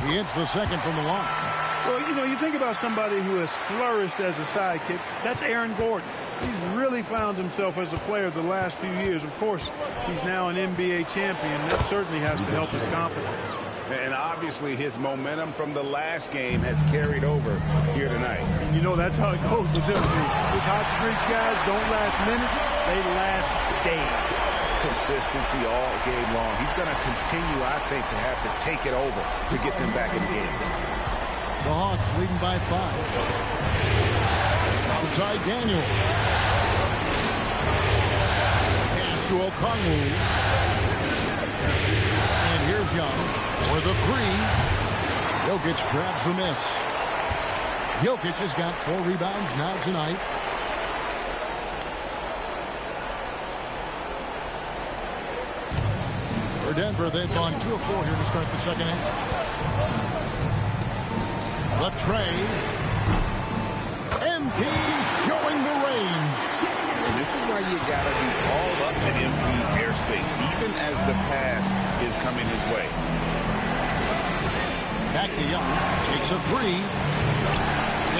He hits the second from the line. Well, you know, you think about somebody who has flourished as a sidekick. That's Aaron Gordon. He's really found himself as a player the last few years. Of course, he's now an NBA champion. That certainly has to help his confidence. And obviously his momentum from the last game has carried over here tonight. And you know that's how it goes with him, too. His hot streaks, guys, don't last minutes. They last days. Consistency all game long. He's going to continue, I think, to have to take it over to get them back in the game. The Hawks leading by 5. Outside Daniel. Pass to Okongwu. And here's Young for the 3. Jokic grabs the miss. Jokic has got 4 rebounds now tonight. For Denver, they've gone 2 of 4 here to start the second half. The tray. MP showing the range. And this is why you got to be all up in MP's airspace, even as the pass is coming his way. Back to Young. Takes a 3.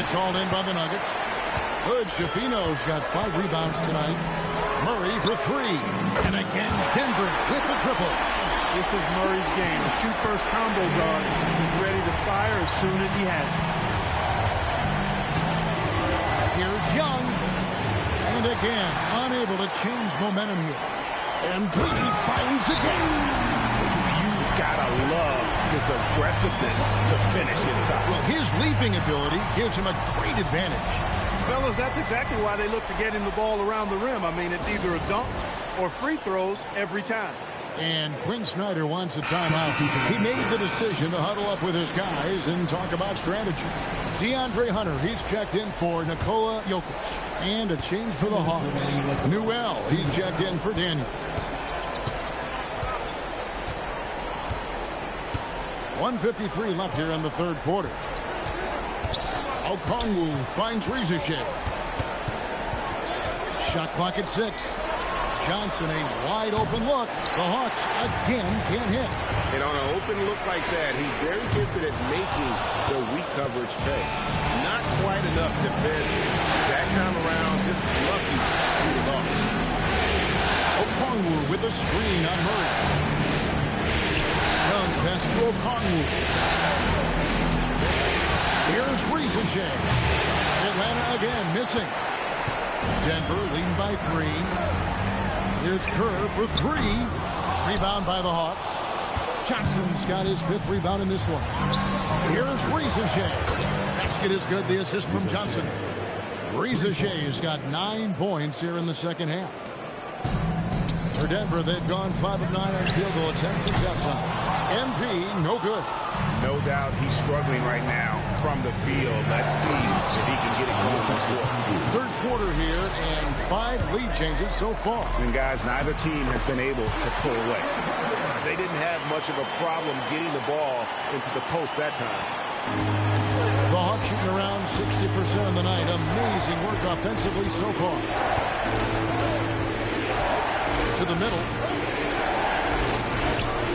It's hauled in by the Nuggets. Hood-Schifino's got 5 rebounds tonight. Murray for 3. And again, Denver with the triple. This is Murray's game. A shoot-first combo guard. He's ready to fire as soon as he has it. Here's Young. And again, unable to change momentum here. MP finds again. You've got to love his aggressiveness to finish inside. Well, his leaping ability gives him a great advantage. Fellas, that's exactly why they look to get him the ball around the rim. I mean, it's either a dunk or free throws every time. And Quinn Snyder wants a timeout. He made the decision to huddle up with his guys and talk about strategy. DeAndre Hunter, he's checked in for Nikola Jokic. And a change for the Hawks. Newell, he's checked in for Daniels. 1:53 left here in the third quarter. Okongwu finds Rizachet. Shot clock at 6. Johnson, a wide open look. The Hawks again can't hit. And on an open look like that, he's very gifted at making the weak coverage pay. Not quite enough defense. That time around, just lucky he was off. Okongwu with a screen on Murray. Young pass to Okongwu. Here's Rizajay. Atlanta again missing. Denver leading by 3. Here's Kerr for 3. Rebound by the Hawks. Johnson's got his 5th rebound in this one. Here's Rizajay. Basket is good. The assist from Johnson. Rizajay has got 9 points here in the second half. For Denver, they've gone 5 of 9 on field goal attempts since halftime. MP, no good. No doubt he's struggling right now from the field. Let's see if he can get it going and score. Third quarter here and 5 lead changes so far. And guys, neither team has been able to pull away. They didn't have much of a problem getting the ball into the post that time. The Hawks shooting around 60% of the night. Amazing work offensively so far. To the middle.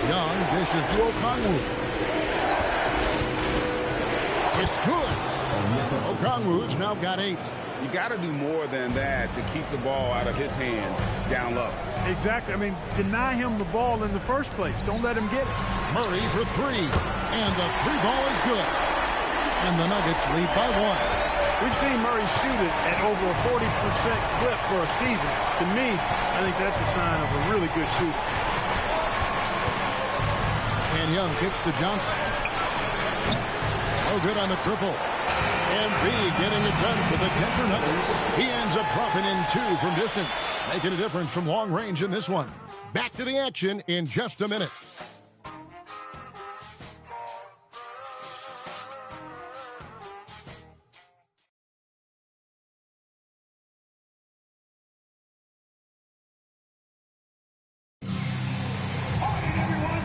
Young dishes to Okongwu. It's good. Okongwu's now got 8. You got to do more than that to keep the ball out of his hands down low. Exactly. I mean, deny him the ball in the first place. Don't let him get it. Murray for 3. And the 3 ball is good. And the Nuggets lead by 1. We've seen Murray shoot it at over a 40% clip for a season. To me, I think that's a sign of a really good shooter. And Young kicks to Johnson. Oh, good on the triple. And B getting it done for the Denver Nuggets. He ends up dropping in 2 from distance, making a difference from long range in this one. Back to the action in just a minute.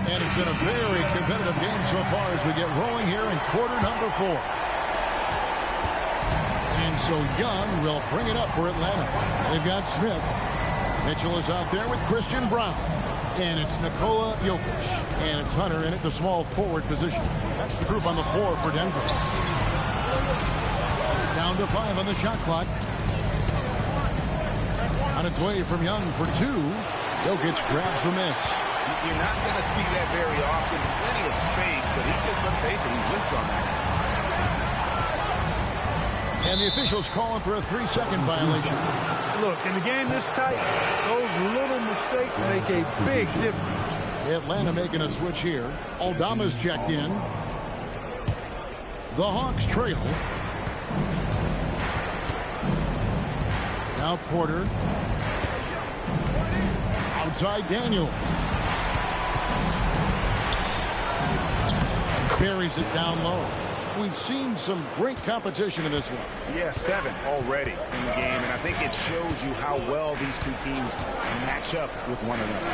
And it's been a very competitive game so far as we get rolling here in quarter number 4. And so Young will bring it up for Atlanta. They've got Smith. Mitchell is out there with Christian Brown. And it's Nikola Jokic. And it's Hunter in at the small forward position. That's the group on the floor for Denver. Down to 5 on the shot clock. On its way from Young for 2. Jokic grabs the miss. You're not going to see that very often. Plenty of space, but he just, let's face it, he whiffs on that. And the officials calling for a 3-second violation. Look, in a game this tight, those little mistakes make a big difference. Atlanta making a switch here. Aldama's checked in. The Hawks trail. Now Porter. Outside Daniel. Buries it down low. We've seen some great competition in this one. Yeah, 7 already in the game, and I think it shows you how well these two teams match up with one another.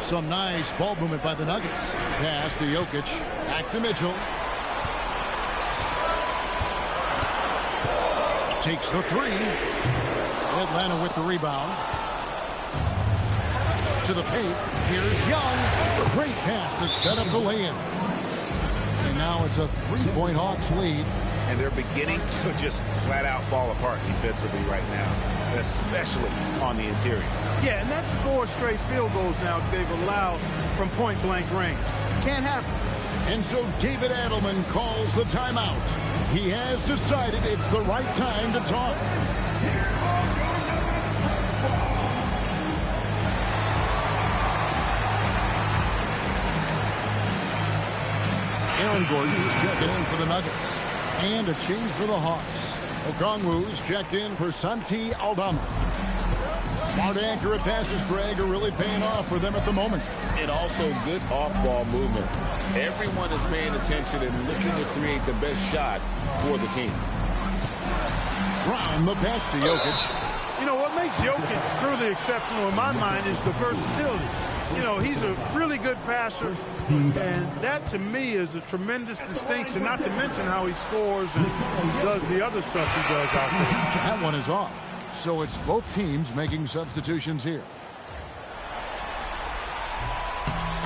Some nice ball movement by the Nuggets. Pass to Jokic. Back to Mitchell. Takes the 3. Atlanta with the rebound. To the paint. Here's Young. Great pass to set up the lay-in. And now it's a 3-point Hawks lead. And they're beginning to just flat out fall apart defensively right now, especially on the interior. Yeah, and that's 4 straight field goals now they've allowed from point-blank range. Can't happen. And so David Adelman calls the timeout. He has decided it's the right time to talk. Aaron Gordon is checking in for the Nuggets. And a change for the Hawks. Okongwu's checked in for Santi Aldama. Smart, accurate passes, Greg, are really paying off for them at the moment. And also good off-ball movement. Everyone is paying attention and looking to create the best shot for the team. Brown, the pass to Jokic. You know, what makes Jokic truly exceptional in my mind is the versatility. You know, he's a really good passer, and that to me is a tremendous distinction, not to mention how he scores and does the other stuff he does out there. That one is off. So it's both teams making substitutions here.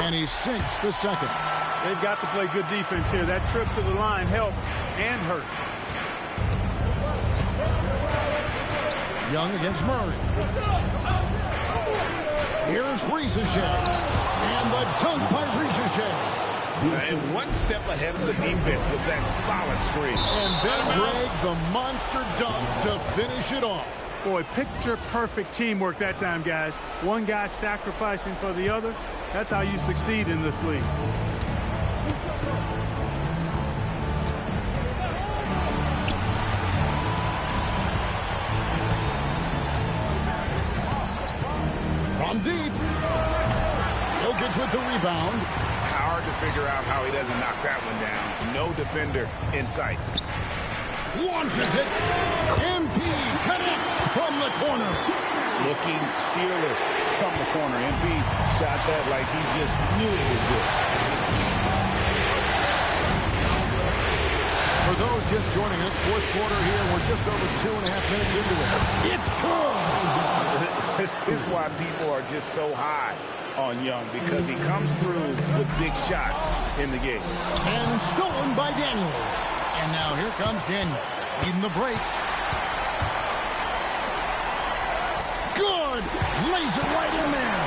And he sinks the second. They've got to play good defense here. That trip to the line helped and hurt. Young against Murray. Here's Rizajay. And the dunk by Rizajay. And one step ahead of the defense with that solid screen. And then Greg, the monster dunk to finish it off. Boy, picture-perfect teamwork that time, guys. One guy sacrificing for the other. That's how you succeed in this league. From deep. Jokic with the rebound. Hard to figure out how he doesn't knock that one down. No defender in sight. Launches it. MP connects from the corner. Looking fearless from the corner. MP shot that like he just knew it was good. For those just joining us, fourth quarter here. We're just over 2.5 minutes into it. It's good. This is why people are just so high on Young, because he comes through with big shots in the game. And stolen by Daniels. And now here comes Daniel. Leading the break. Good. Lays it right in there.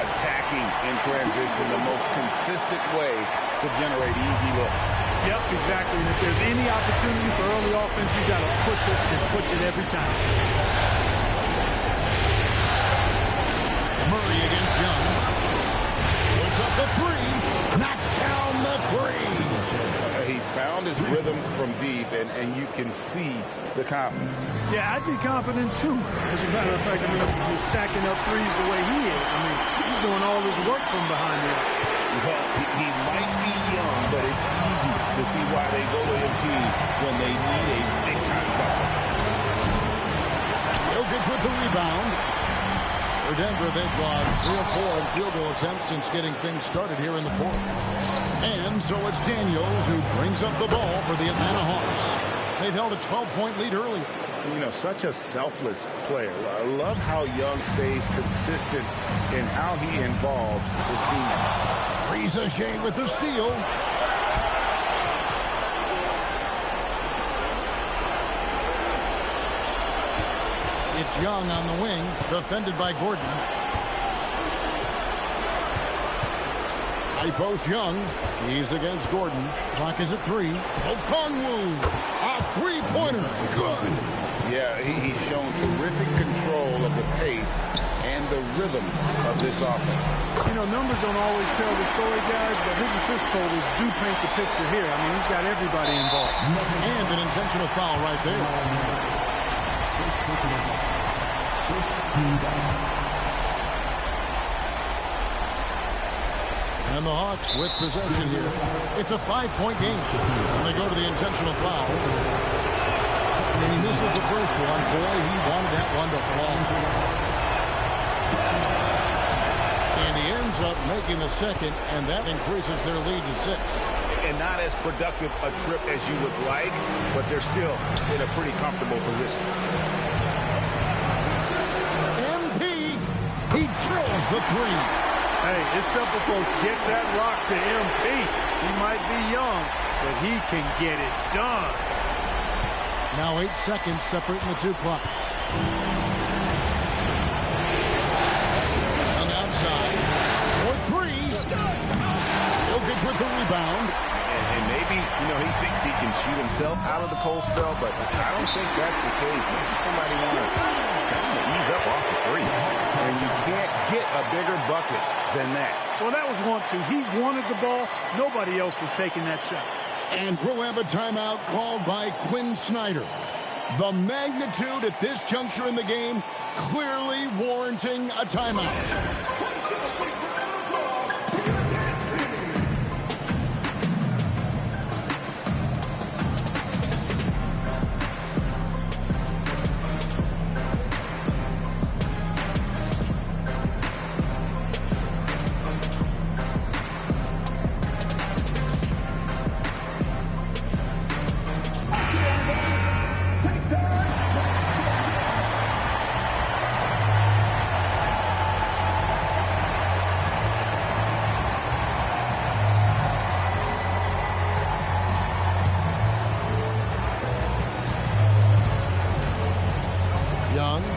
Attacking in transition, the most consistent way to generate easy looks. Yep, exactly. And if there's any opportunity for early offense, you got to push it and push it every time. Murray against Young. Puts up the three. Knocks down the three. He's found his rhythm from deep, and you can see the confidence. Yeah, I'd be confident, too. As a matter of fact, I mean, he's stacking up threes the way he is. I mean, he's doing all his work from behind the arc. Well, he might be young, but it's easy to see why they go to MP when they need a big-time bucket. Jokic with the rebound. For Denver, they've gone 3 of 4 in field goal attempts since getting things started here in the fourth. And so it's Daniels who brings up the ball for the Atlanta Hawks. They've held a 12-point lead earlier. You know, such a selfless player. I love how Young stays consistent in how he involves his teammates. Reza Shea with the steal. It's Young on the wing, defended by Gordon. High post Young. He's against Gordon. Clock is at 3. Okongwu, a three-pointer. Good. Yeah, he's shown terrific control of the pace and the rhythm of this offense. You know, numbers don't always tell the story, guys, but his assist totals do paint the picture here. I mean, he's got everybody involved. And an intentional foul right there. And the Hawks with possession here. It's a 5-point game. And they go to the intentional foul. And he misses the first one. Boy, he wanted that one to fall. And he ends up making the second, and that increases their lead to 6. And not as productive a trip as you would like, but they're still in a pretty comfortable position. MP, he drills the three. Hey, it's simple, folks. Get that rock to MP. He might be young, but he can get it done. Now 8 seconds separating the two clocks. On the outside. For 3. Jokic with the rebound. And maybe, you know, he thinks he can shoot himself out of the cold spell, but I don't think that's the case. Maybe somebody want to tell him to ease up off the three. And you can't get a bigger bucket than that. Well, that was 1-2. He wanted the ball. Nobody else was taking that shot. And we'll have a timeout called by Quinn Snyder. The magnitude at this juncture in the game clearly warranting a timeout.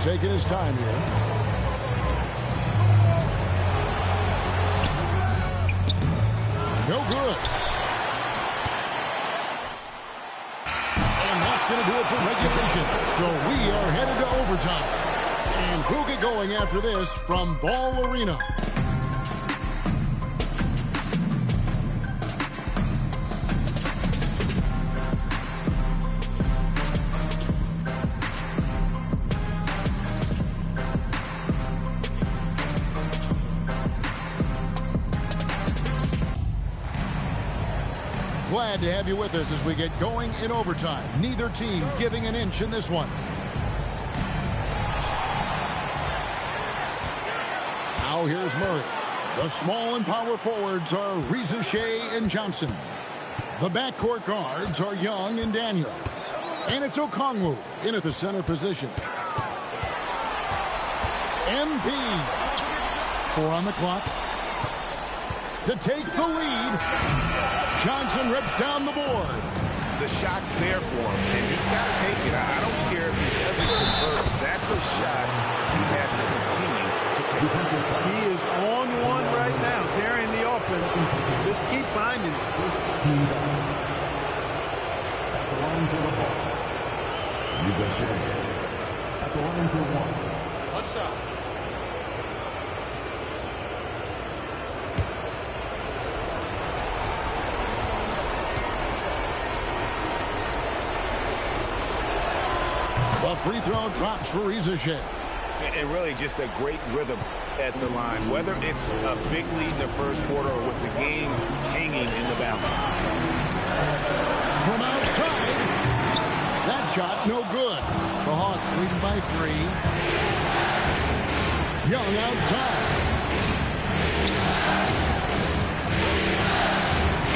Taking his time here. No good. And that's going to do it for regulation. So we are headed to overtime. And we'll get going after this from Ball Arena. Glad to have you with us as we get going in overtime. Neither team giving an inch in this one. Now here's Murray. The small and power forwards are Reza Shea and Johnson. The backcourt guards are Young and Daniels. And it's Okongwu in at the center position. MP. 4 on the clock. To take the lead. Johnson rips down the board. The shot's there for him, and he's got to take it. I don't care if he doesn't convert. That's a shot he has to continue to take. He is on one right now, carrying the offense. Just keep finding it. At the line for the Hawks. At the line for 1. What's up? The free throw drops for Reza Shea. And really just a great rhythm at the line, whether it's a big lead in the first quarter or with the game hanging in the balance. From outside, that shot no good. The Hawks leading by 3. Young outside.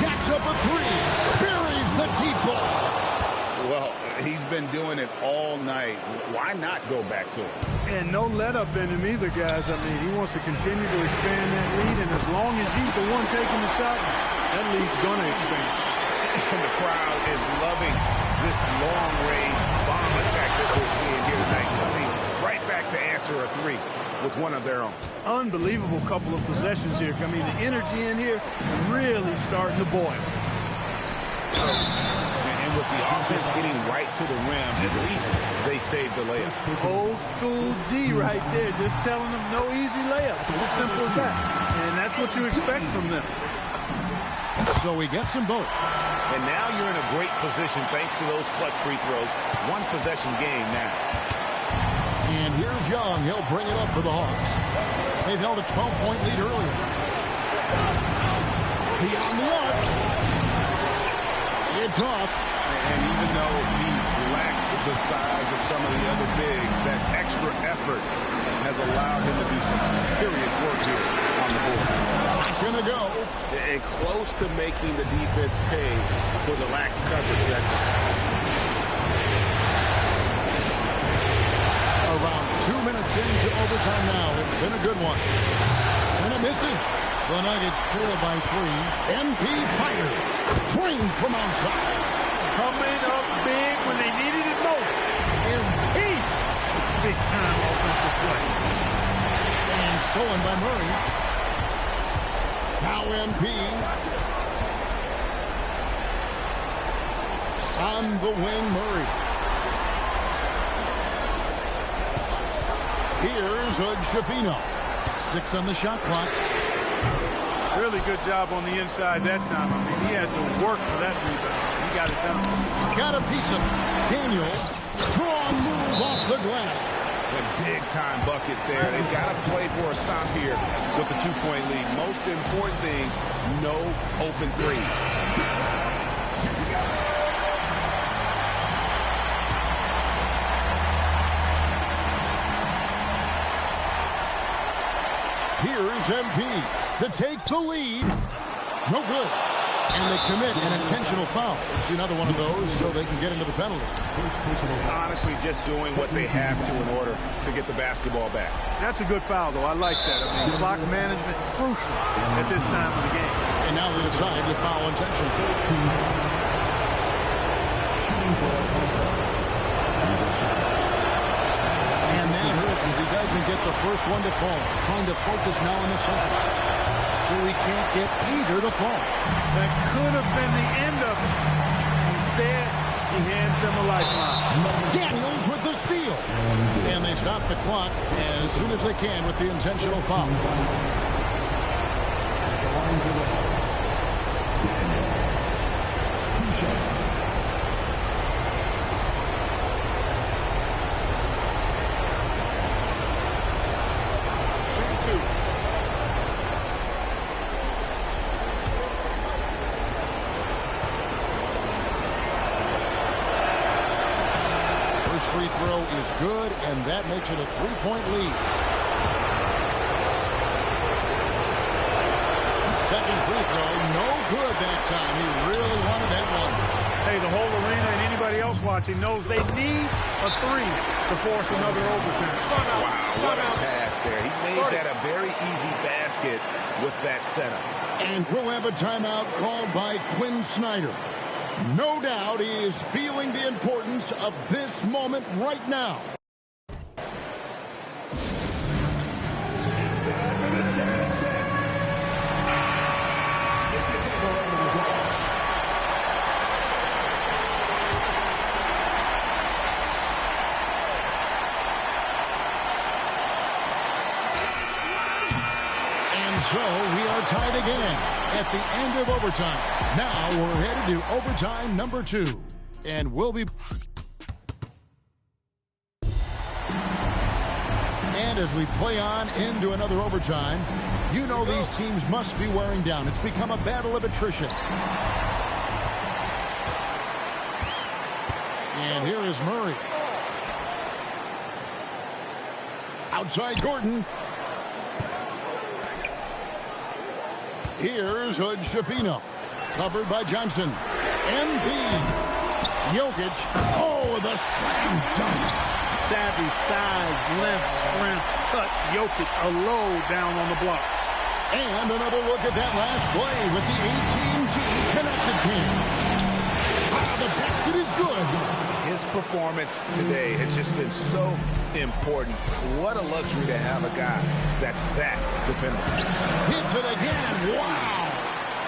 Jacks up a 3. Buries the deep ball. Well, he's been doing it all night. Why not go back to it? And no let up in him either, guys. I mean, he wants to continue to expand that lead, and as long as he's the one taking the shot, that lead's going to expand. And the crowd is loving this long-range bomb attack that we're seeing here tonight, coming right back to answer a 3 with one of their own. Unbelievable couple of possessions here. I mean, the energy in here really starting to boil. And with the offense getting right to the rim, at least they saved the layup. Old school D right there, just telling them no easy layups. It's as simple as that. And that's what you expect from them. So he gets them both. And now you're in a great position thanks to those clutch free throws. One possession game now. And here's Young. He'll bring it up for the Hawks. They've held a 12-point lead earlier. Beyond the arc. It's off. And even though he lacks the size of some of the other bigs, that extra effort has allowed him to do some serious work here on the board. Not gonna go. And close to making the defense pay for the lax coverage. That's around 2 minutes into overtime now. It's been a good one. And it misses. The Nuggets trail by 3. MP fires. Drained from outside. Coming up big when they needed it most. MP. Big time offensive play. And stolen by Murray. Now MP. On the wing, Murray. Here's Shafino. 6 on the shot clock. Really good job on the inside that time. I mean, he had to work for that rebound. He got it done. Got a piece of it. Daniels. Strong move off the glass. A big-time bucket there. They've got to play for a stop here with the 2-point lead. Most important thing, no open threes. Here's MP to take the lead. No good. And they commit an intentional foul. It's another one of those so they can get into the penalty. Honestly, just doing what they have to in order to get the basketball back. That's a good foul, though. I like that. I mean, clock management crucial at this time of the game. And now they decide to foul intentionally. And that hurts as he doesn't get the first one to fall. Trying to focus now on the second. so he can't get either to fall. That could have been the end of it. Instead, he hands them a lifeline. Daniels with the steal. And they stop the clock as soon as they can with the intentional foul. Free throw is good, and that makes it a 3-point lead. Second free throw, no good that time. He really wanted that one. Hey, the whole arena and anybody else watching knows they need a three to force another overtime. Wow, what a pass there. He made that a very easy basket with that setup. And we'll have a timeout called by Quinn Snyder. No doubt he is feeling the importance of this moment right now. So we are tied again at the end of overtime. Now we're headed to overtime number 2. And we'll be... And as we play on into another overtime, you know these teams must be wearing down. It's become a battle of attrition. And here is Murray. Outside Gordon. Here's Hood Schifino. Covered by Johnson. MB. Jokic. Oh, the slam dunk. Savvy, size, length, strength, touch. Jokic a low down on the blocks. And another look at that last play with the AT&T connected team. The basket is good. His performance today has just been so important. What a luxury to have a guy that's that dependable. Hits it again. Wow.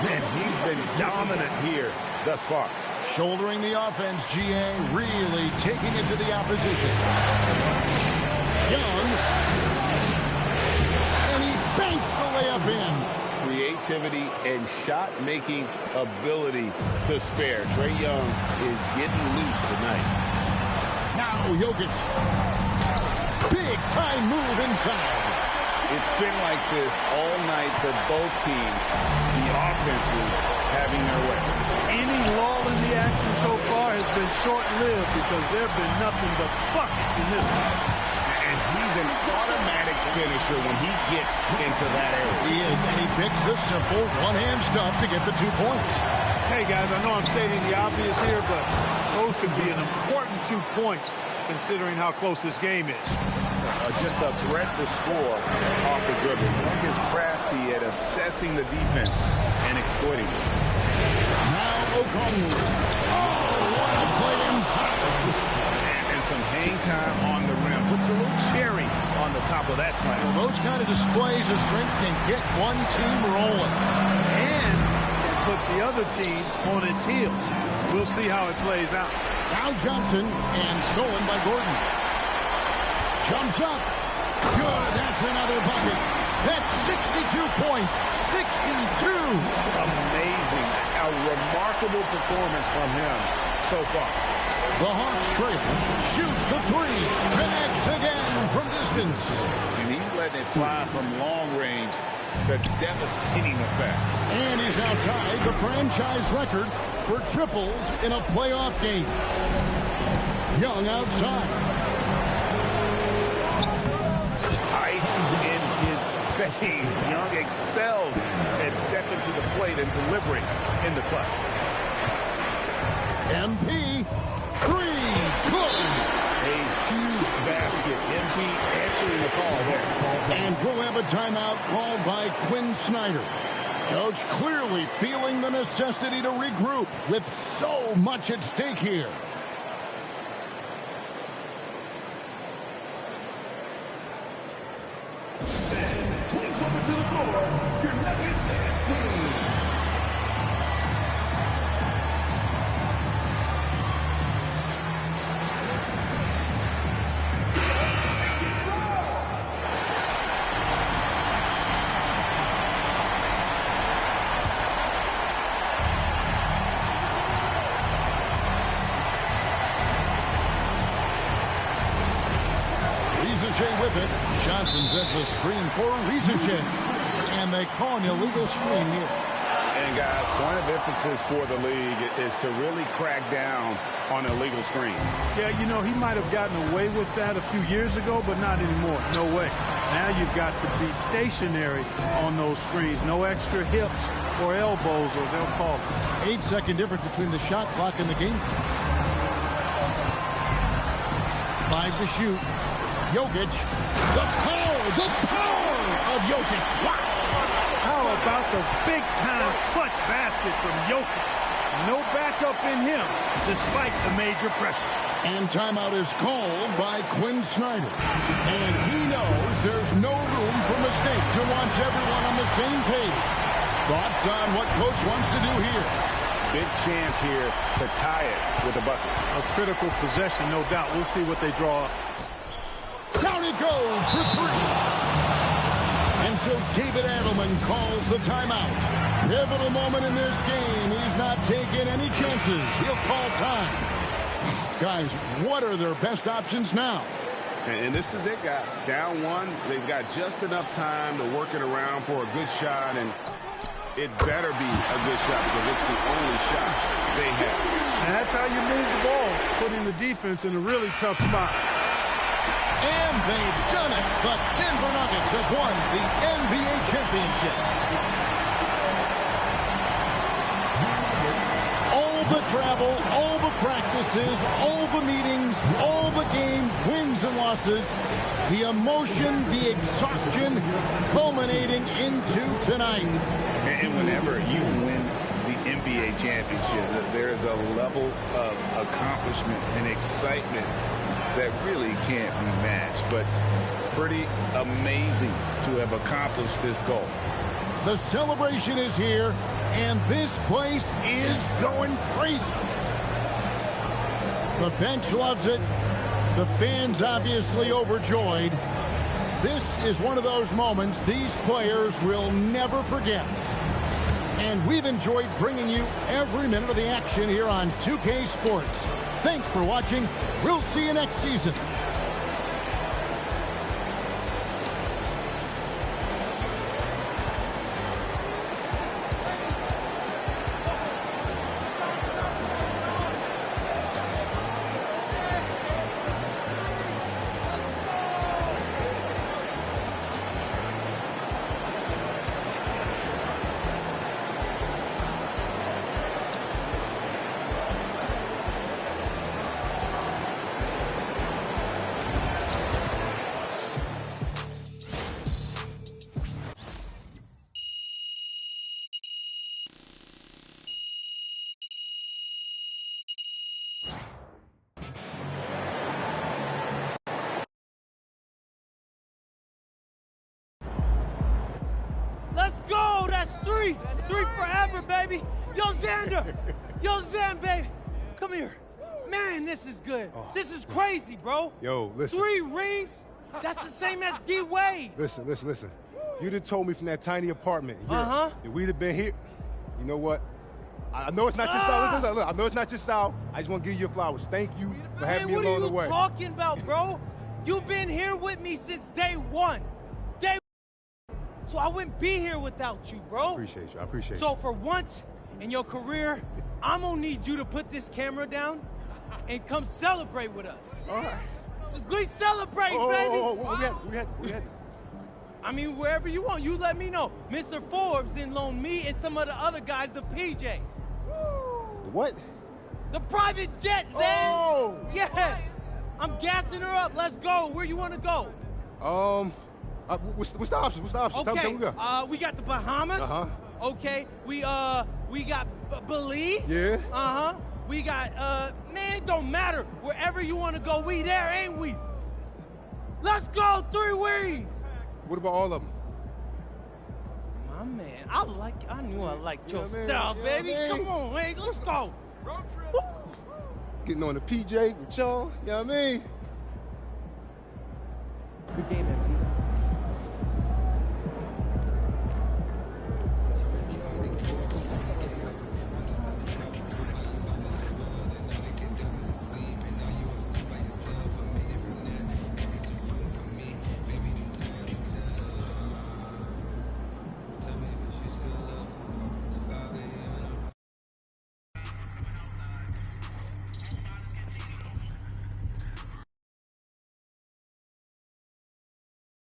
And he's been dominant here thus far. Shouldering the offense, GA really taking it to the opposition. Young. And he banks the layup in. Creativity and shot-making ability to spare. Trae Young is getting loose tonight. Now Jokic. Big-time move inside. It's been like this all night for both teams. The offenses having their way. Any lull in the action so far has been short-lived because there have been nothing but buckets in this one. And he's an automatic finisher when he gets into that area. He is, and he picks the simple one-hand stuff to get the 2 points. Hey, guys, I know I'm stating the obvious here, but those could be an important 2 points considering how close this game is. Just a threat to score off the dribble. Young is crafty at assessing the defense and exploiting it. Now O'Connell. Oh, what a play inside. And some hang time on the rim. Puts a little cherry on the top of that slam. Well, those kind of displays of strength can get one team rolling. And can put the other team on its heels. We'll see how it plays out. Now Johnson, and stolen by Gordon. Jumps up. Good. That's another bucket. That's 62 points. 62. Amazing. A remarkable performance from him so far. The Hawks trail. Shoots the 3. Connects again from distance. And he's letting it fly from long range to devastating effect. And he's now tied the franchise record for triples in a playoff game. Young outside. Ice in his face. Young excels at stepping to the plate and delivering in the clutch. MP, 3, good. A huge basket. MP answering the call there. And we'll have a timeout called by Quinn Snyder. Coach clearly feeling the necessity to regroup with so much at stake here. Step into the floor. Your Nuggets win. With it, Johnson sets the screen for Rizachet, and they call an illegal screen here. And guys, point of emphasis for the league is to really crack down on illegal screens. Yeah, you know, he might have gotten away with that a few years ago, but not anymore. No way. Now you've got to be stationary on those screens. No extra hips or elbows, or they'll call it. 8-second difference between the shot clock and the game. 5 to shoot. Jokic, the power of Jokic. Wow. How about the big-time clutch basket from Jokic? No backup in him, despite the major pressure. And timeout is called by Quinn Snyder. And he knows there's no room for mistakes and wants everyone on the same page. Thoughts on what Coach wants to do here? Big chance here to tie it with a bucket. A critical possession, no doubt. We'll see what they draw up. Down he goes for 3. And so David Adelman calls the timeout. Pivotal moment in this game. He's not taking any chances. He'll call time. Guys, what are their best options now? And this is it, guys. Down 1. They've got just enough time to work it around for a good shot, and it better be a good shot because it's the only shot they have. And that's how you move the ball, putting the defense in a really tough spot. And they've done it. The Denver Nuggets have won the NBA championship. All the travel, all the practices, all the meetings, all the games, wins and losses, the emotion, the exhaustion culminating into tonight. And whenever you win the NBA championship, there is a level of accomplishment and excitement that really can't be matched, but pretty amazing to have accomplished this goal. The celebration is here, and this place is going crazy. The bench loves it. The fans obviously overjoyed. This is one of those moments these players will never forget. And we've enjoyed bringing you every minute of the action here on 2K Sports. Thanks for watching. We'll see you next season. Let's go. That's 3. 3 forever, baby. Yo, Xander. Yo, Zan, baby. Come here. Man, this is good. Oh. This is crazy, bro. Yo, listen. 3 rings? That's the same as D-Wade. Listen. You'd have told me from that tiny apartment in Europe that we'd have been here. You know what? I know it's not your style. Look, I know it's not your style. I just want to give you your flowers. Thank you for having me along the way. What are you talking about, bro? You've been here with me since day 1. So I wouldn't be here without you, bro. I appreciate you. I appreciate you. So for once in your career, I'm going to need you to put this camera down and come celebrate with us. All right. So we celebrate, baby. We had. I mean, wherever you want, you let me know. Mr. Forbes then loaned me and some of the other guys the PJ. What? The private jet, Zan. Oh! Yes. I'm gassing her up. Let's go. Where you want to go? What's the options? Okay. Tell me we got. We got the Bahamas. Okay. We got Belize. Yeah. We got man, it don't matter. Wherever you want to go, we there, ain't we? Let's go, 3 wings. What about all of them? my man. I knew I liked your style, baby. Come on, hey, let's go. Getting on the PJ with y'all, you know what I mean?